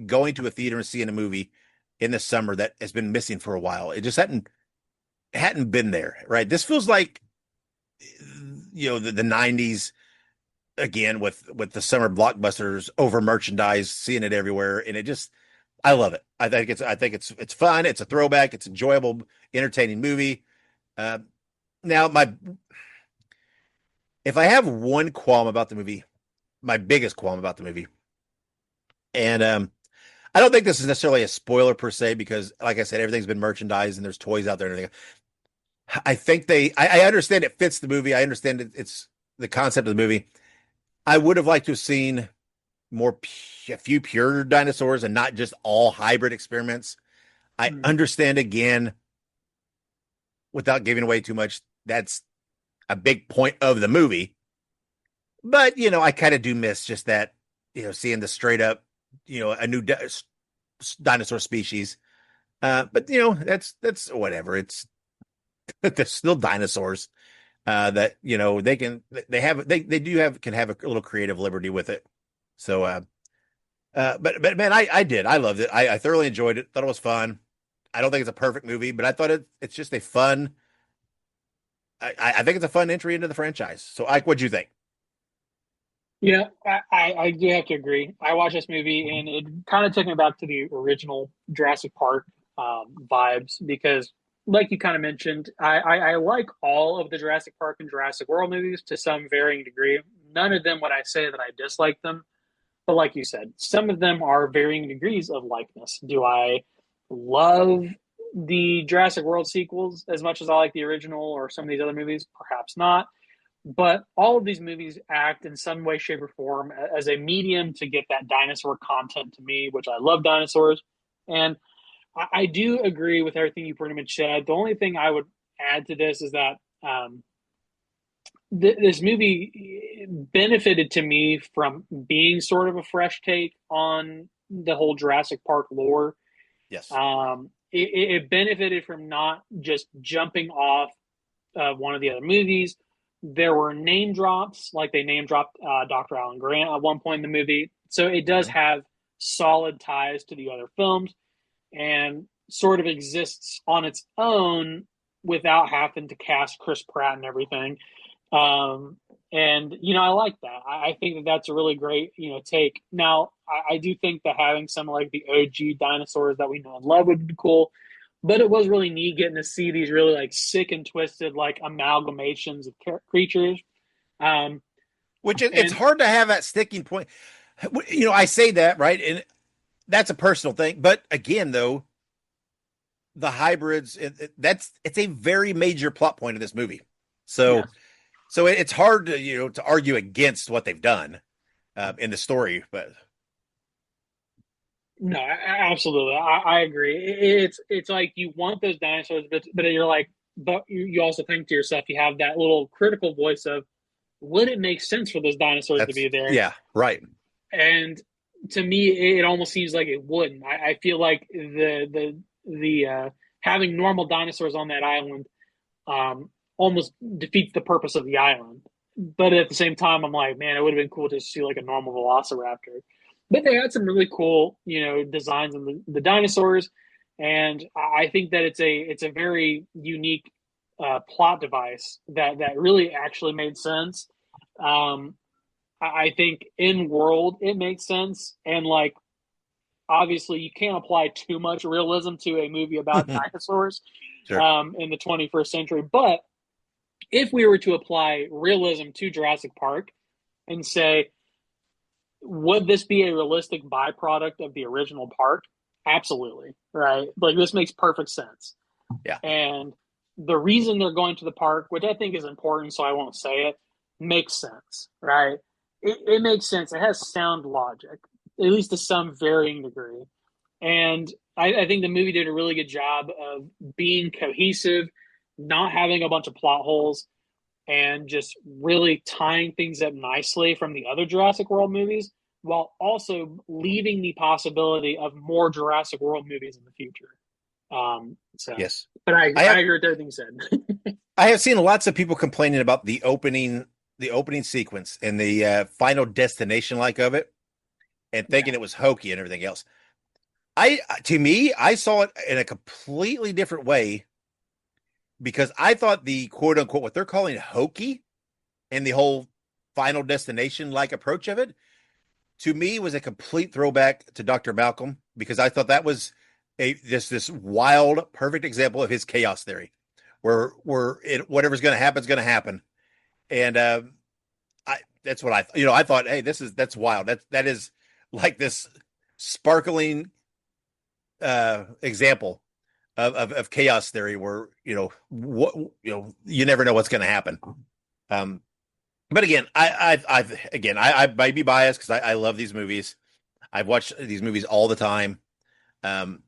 Speaker 1: going to a theater and seeing a movie in the summer that has been missing for a while. It just hadn't been there, right? This feels like the 90s again with the summer blockbusters over merchandise, seeing it everywhere, and I love it. I think it's fun. It's a throwback. It's enjoyable, entertaining movie. Uh, now, if I have one qualm about the movie, my biggest qualm about the movie, and I don't think this is necessarily a spoiler per se because, like I said, everything's been merchandised and there's toys out there and everything. I think I understand it fits the movie. I understand it's the concept of the movie. I would have liked to have seen a few pure dinosaurs and not just all hybrid experiments. I understand again, without giving away too much, that's a big point of the movie. But, I kind of do miss just that, seeing the straight up, a new dinosaur species. But, that's whatever. They're still dinosaurs. That can have a little creative liberty with it. So, but man, I loved it. I thoroughly enjoyed it. Thought it was fun. I don't think it's a perfect movie, but I thought it's just a fun. I think it's a fun entry into the franchise. So, Ike, what'd you think?
Speaker 2: Yeah, I do have to agree. I watched this movie and it kind of took me back to the original Jurassic Park vibes because, like you kind of mentioned, I like all of the Jurassic Park and Jurassic World movies to some varying degree. None of them would I say that I dislike them, but like you said, some of them are varying degrees of likeness. Do I love the Jurassic World sequels as much as I like the original or some of these other movies? Perhaps not. But all of these movies act in some way, shape, or form as a medium to get that dinosaur content to me, which I love dinosaurs. And I do agree with everything you pretty much said. The only thing I would add to this is that this movie benefited to me from being sort of a fresh take on the whole Jurassic Park lore.
Speaker 1: Yes.
Speaker 2: It benefited from not just jumping off one of the other movies, There were name drops, like they name dropped Dr. Alan Grant at one point in the movie. So it does
Speaker 1: Mhm.
Speaker 2: have solid ties to the other films and sort of exists on its own without having to cast Chris Pratt and everything. Um, and I like that. I think that that's a really great take. Now, I do think that having some like the OG dinosaurs that we know and love would be cool. But it was really neat getting to see these really like sick and twisted like amalgamations of creatures. Um,
Speaker 1: Which it's
Speaker 2: and
Speaker 1: hard to have that sticking point. I say that, right? And that's a personal thing. But again, though, the hybrids, it's a very major plot point of this movie. So,
Speaker 2: yes,
Speaker 1: it's hard to, to argue against what they've done in the story. But
Speaker 2: no, absolutely, I agree. It's like you want those dinosaurs, but you're like, but you also think to yourself, you have that little critical voice of, would it make sense for those dinosaurs to be there?
Speaker 1: yeah, right.
Speaker 2: And to me, it almost seems like it wouldn't. I feel like the having normal dinosaurs on that island almost defeats the purpose of the island. But at the same time, I'm like, man, it would have been cool to see like a normal Velociraptor. But they had some really cool, designs in the dinosaurs, and I think that it's a very unique plot device that really actually made sense. Um, I think in world it makes sense, and like obviously you can't apply too much realism to a movie about dinosaurs
Speaker 1: Sure.
Speaker 2: in the 21st century. But if we were to apply realism to Jurassic Park and say, would this be a realistic byproduct of the original park? Absolutely, right? Like this makes perfect sense.
Speaker 1: Yeah.
Speaker 2: And the reason they're going to the park, which I think is important, so I won't say it, makes sense, right? It makes sense. It has sound logic, at least to some varying degree. And I think the movie did a really good job of being cohesive, not having a bunch of plot holes, and just really tying things up nicely from the other Jurassic World movies, while also leaving the possibility of more Jurassic World movies in the future. So,
Speaker 1: Yes.
Speaker 2: but I
Speaker 1: I
Speaker 2: I
Speaker 1: have
Speaker 2: agree with everything said.
Speaker 1: I have seen lots of people complaining about the opening sequence and the final destination like of it, and
Speaker 2: Yeah,
Speaker 1: thinking it was hokey and everything else. To me, I saw it in a completely different way because I thought the quote unquote what they're calling hokey and the whole final destination like approach of it to me was a complete throwback to Dr. Malcolm because I thought that was this wild perfect example of his chaos theory where whatever's going to happen is going to happen. And I that's what I thought, hey, that's wild. That is like this sparkling example of chaos theory where what you never know what's going to happen. Um, but again, I might be biased because I love these movies. I've watched these movies all the time, um,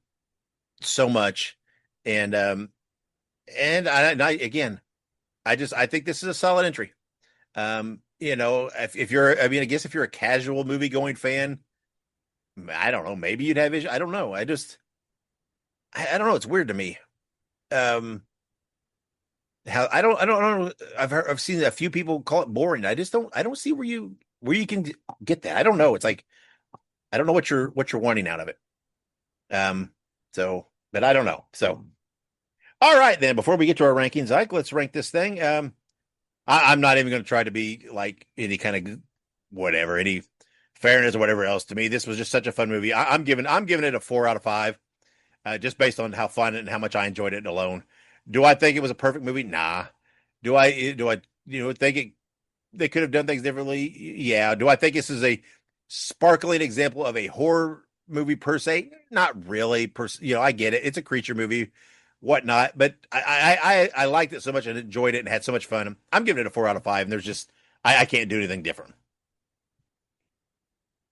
Speaker 1: so much, and again, I think this is a solid entry. If you're, I mean, I guess if you're a casual movie going fan, I don't know, maybe you'd have vision. I don't know. I don't know. It's weird to me. Um, how I don't know. I've seen a few people call it boring. I don't see where you can get that. I don't know. It's like I don't know what you're wanting out of it. Um, but I don't know. So all right then. Before we get to our rankings, Ike, let's rank this thing. I'm not even going to try to be like any kind of whatever, any fairness or whatever else. To me, this was just such a fun movie. I'm giving it a 4 out of 5, just based on how fun and how much I enjoyed it alone. Do I think it was a perfect movie? Nah. Do I think they could have done things differently? Yeah. Do I think this is a sparkling example of a horror movie per se? Not really. I get it. It's a creature movie, whatnot. But I liked it so much and enjoyed it and had so much fun. I'm giving it a 4 out of 5. And there's just I can't do anything different.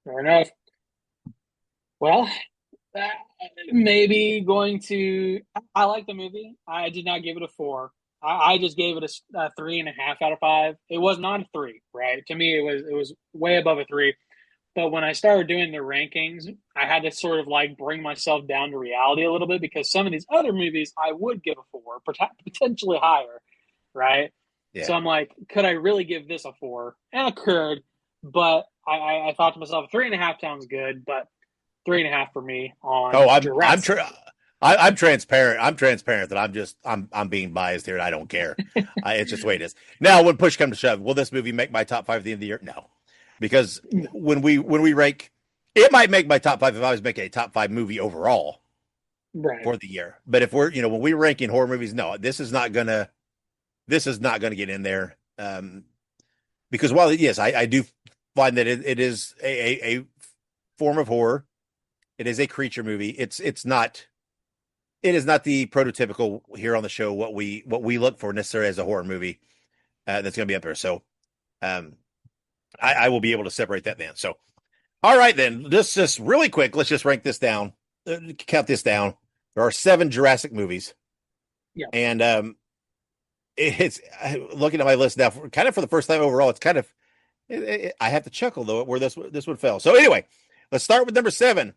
Speaker 2: fair enough. Well, uh, maybe going to. I like the movie. I did not give it a four. I just gave it a 3.5 out of 5. It was not a three, right? To me, it was way above a three. But when I started doing the rankings, I had to sort of like bring myself down to reality a little bit because some of these other movies I would give a four, potentially higher, right? So I'm like, could I really give this a 4? And I could, but I thought to myself, 3.5 sounds good, but 3.5 for me on
Speaker 1: Oh,
Speaker 2: Jurassic.
Speaker 1: I'm transparent. I'm transparent that I'm being biased here and I don't care. It's just the way it is. Now, when push comes to shove, will this movie make my top 5 at the end of the year? No. Because when we rank, it might make my top 5 if I was making a top 5 movie overall for the year. But if we're, when we're ranking horror movies, no, this is not gonna get in there. Because while yes, I do find that it is a form of horror. It is a creature movie. It is not the prototypical here on the show what we look for necessarily as a horror movie that's going to be up there. So I will be able to separate that then. So all right then, just really quick, let's just rank this down, count this down. There are 7 Jurassic movies.
Speaker 2: Yeah.
Speaker 1: And it's looking at my list now, kind of for the first time overall, it's kind of I have to chuckle though where this one fell. So anyway, let's start with number 7.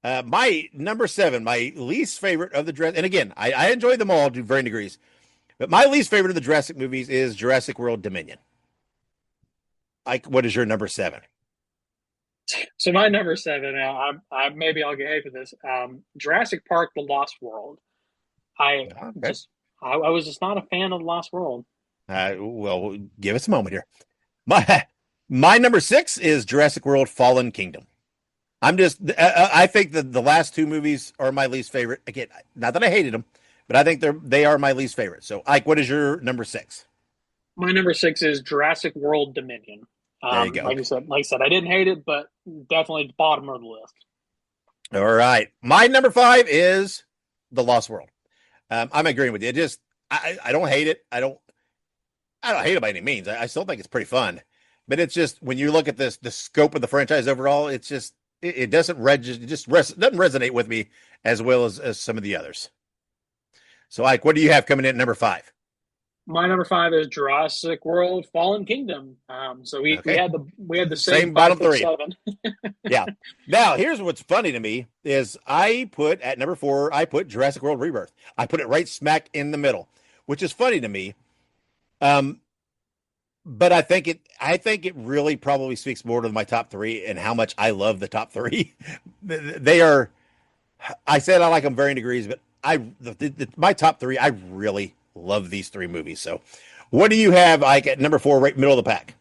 Speaker 1: My number 7, my least favorite of the Jurassic, and again, I enjoy them all to varying degrees, but my least favorite of the Jurassic movies is Jurassic World Dominion. Ike, what is your number 7?
Speaker 2: So my number 7, I maybe I'll get hate for this. Jurassic Park: The Lost World. I was just not a fan of The Lost World.
Speaker 1: Well, give us a moment here. My number 6 is Jurassic World: Fallen Kingdom. I think that the last 2 movies are my least favorite. Again, not that I hated them, but I think they are my least favorite. So, Ike, what is your number 6?
Speaker 2: My number 6 is Jurassic World Dominion.
Speaker 1: There you go.
Speaker 2: Like I said, I didn't hate it, but definitely the bottom of the list.
Speaker 1: All right. My number 5 is The Lost World. I'm agreeing with you. I don't hate it. I don't hate it by any means. I still think it's pretty fun, but it's just when you look at the scope of the franchise overall, it's just it doesn't doesn't resonate with me as well as some of the others. So, Ike, what do you have coming in at number 5?
Speaker 2: My number 5 is Jurassic World: Fallen Kingdom. So we had the same
Speaker 1: bottom 3.
Speaker 2: 7.
Speaker 1: Yeah. Now, here's what's funny to me is I put at number 4, I put Jurassic World Rebirth. I put it right smack in the middle, which is funny to me. But I think it really probably speaks more to my top 3 and how much I love the top 3. They are, I said I like them varying degrees, but my top 3, I really love these 3 movies. So what do you have, Ike, at number 4, right middle of the pack?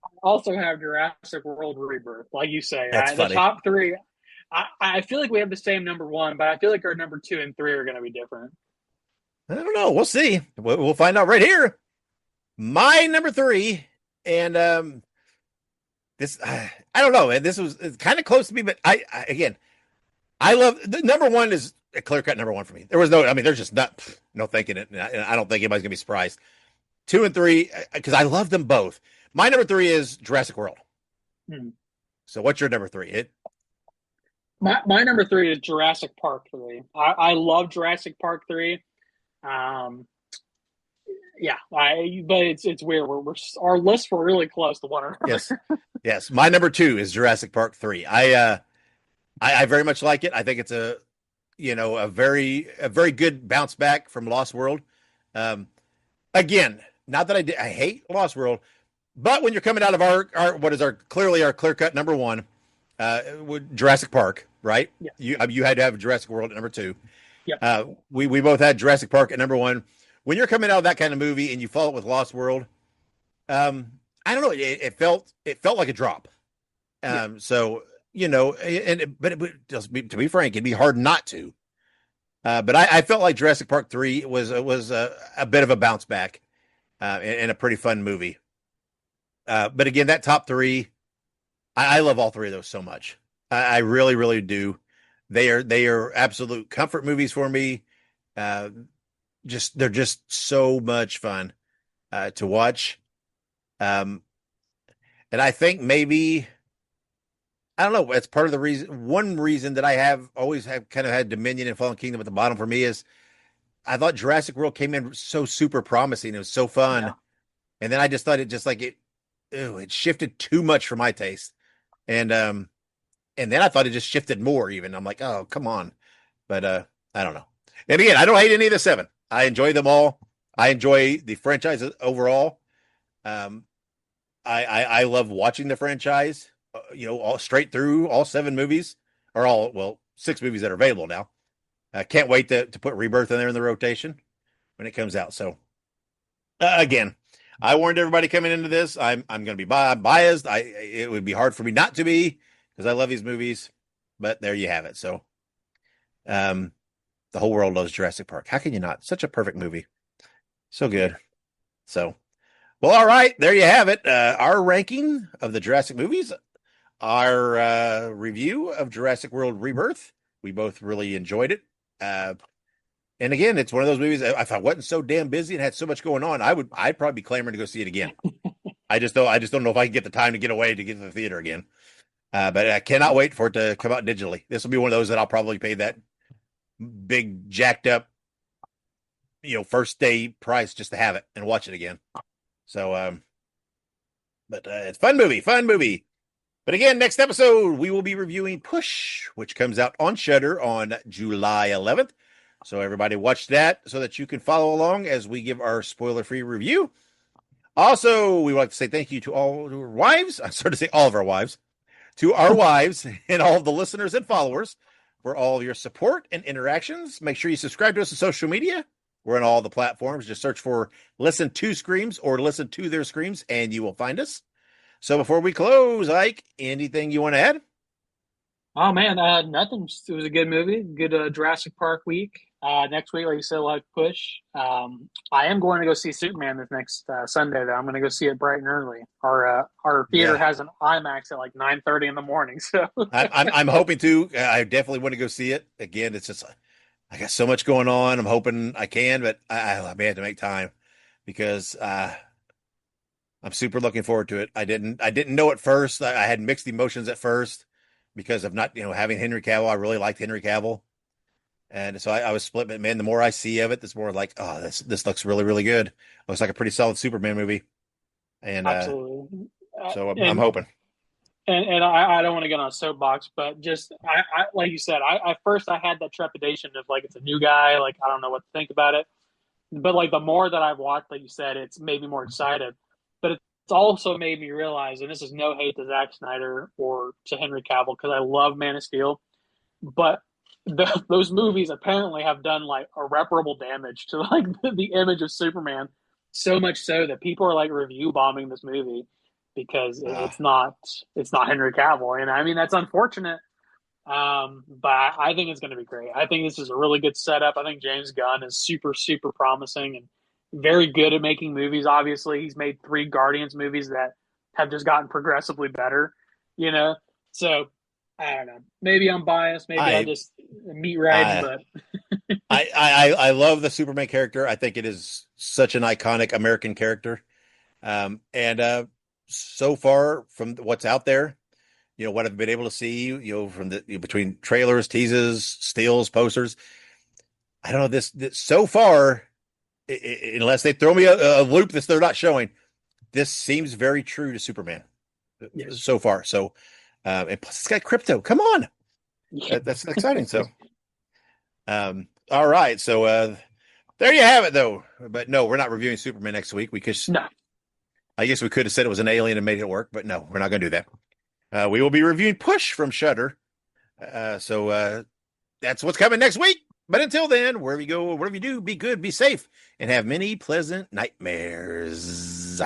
Speaker 2: I also have Jurassic World Rebirth, like you say.
Speaker 1: That's funny.
Speaker 2: The top 3, I feel like we have the same number 1, but I feel like our number 2 and 3 are going to be different.
Speaker 1: I don't know. We'll see. We'll find out right here. My number 3, and this I don't know, and it's kind of close to me, but I love the number 1 is a clear cut number 1 for me. There's just no thinking it, and I don't think anybody's gonna be surprised. 2 and 3, because I love them both. My number 3 is Jurassic World. So what's your number 3?
Speaker 2: My number 3 is Jurassic Park 3. I love Jurassic Park 3. Yeah, but it's weird. Our lists were really close to one another.
Speaker 1: Yes. My number 2 is Jurassic Park 3. I very much like it. I think it's a very good bounce back from Lost World. Again, not that I hate Lost World, but when you're coming out of our what is clearly our clear cut number 1, with Jurassic Park, right?
Speaker 2: Yeah.
Speaker 1: You had to have Jurassic World at number 2.
Speaker 2: Yeah.
Speaker 1: We both had Jurassic Park at number 1. When you're coming out of that kind of movie and you follow it with Lost World, I don't know. It felt like a drop. So to be frank, it'd be hard not to. But I felt like Jurassic Park 3 was a bit of a bounce back, and a pretty fun movie. But again, that top 3, I love all 3 of those so much. I really, really do. They are absolute comfort movies for me. They're just so much fun to watch. And I think maybe, I don't know, it's part of the reason. One reason that I always have kind of had Dominion and Fallen Kingdom at the bottom for me is I thought Jurassic World came in so super promising. It was so fun. Yeah. And then I just thought it shifted too much for my taste. And then I thought it just shifted more even. I'm like, oh, come on. But I don't know. And again, I don't hate any of the 7. I enjoy them all. I enjoy the franchise overall. Um, I love watching the franchise, all straight through all 7 movies, or well, 6 movies that are available now. I can't wait to put Rebirth in there in the rotation when it comes out. So again, I warned everybody coming into this. I'm going to be biased. It would be hard for me not to be because I love these movies. But there you have it. So, um, the whole world loves Jurassic Park. How can you not? Such a perfect movie. So good. So, well, all right. There you have it. Our ranking of the Jurassic movies, our review of Jurassic World Rebirth. We both really enjoyed it. And again, it's one of those movies. If I wasn't so damn busy and had so much going on, I'd probably be clamoring to go see it again. I just don't know if I can get the time to get away to get to the theater again. But I cannot wait for it to come out digitally. This will be one of those that I'll probably pay that big jacked up, first day price just to have it and watch it again. So, but it's fun movie. But again, next episode we will be reviewing Push, which comes out on Shudder on July 11th. So everybody watch that so that you can follow along as we give our spoiler-free review. Also, we would like to say thank you to all our wives. I'm sorry to say all of our wives. To our wives and all of the listeners and followers for all of your support and interactions. Make sure you subscribe to us on social media. We're on all the platforms. Just search for Listen to Screams or Listen to Their Screams, and you will find us. So before we close, Ike, anything you want to add?
Speaker 2: Oh man, nothing. It was a good movie. Good Jurassic Park week. Next week, like you said, like Push. I am going to go see Superman this next Sunday. Though I'm going to go see it bright and early. Our theater has an IMAX at like 9:30 in the morning. So
Speaker 1: I'm hoping to. I definitely want to go see it again. It's just I got so much going on. I'm hoping I can, but I may have to make time because I'm super looking forward to it. I didn't know at first. I had mixed emotions at first because of not having Henry Cavill. I really liked Henry Cavill. And so I was split, but man, the more I see of it, the more like, oh, this looks really, really good. Looks like a pretty solid Superman movie. And
Speaker 2: absolutely.
Speaker 1: So I'm hoping.
Speaker 2: And I don't want to get on a soapbox, but just I like you said, I first I had that trepidation of like it's a new guy, like I don't know what to think about it. But like the more that I've watched, like you said, it's made me more excited. But it's also made me realize, and this is no hate to Zack Snyder or to Henry Cavill because I love Man of Steel, but those movies apparently have done like irreparable damage to like the image of Superman, so much so that people are like review bombing this movie because it's not Henry Cavill, and I mean that's unfortunate. But I think it's going to be great. I think this is a really good setup. I think James Gunn is super promising and very good at making movies. Obviously, he's made 3 Guardians movies that have just gotten progressively better. So I don't know. Maybe I'm biased. Maybe I just meat riding, but
Speaker 1: I love the Superman character. I think it is such an iconic American character. And so far from what's out there, what I've been able to see, from between trailers, teases, stills, posters. I don't know this so far, unless they throw me a loop that they're not showing. This seems very true to Superman so far. So. And plus it's got crypto. Come on. That's exciting. So, all right. So, there you have it though. But no, we're not reviewing Superman next week because I guess we could have said it was an alien and made it work, but no, we're not going to do that. We will be reviewing Push from Shudder. So, that's what's coming next week. But until then, wherever you go, whatever you do, be good, be safe, and have many pleasant nightmares.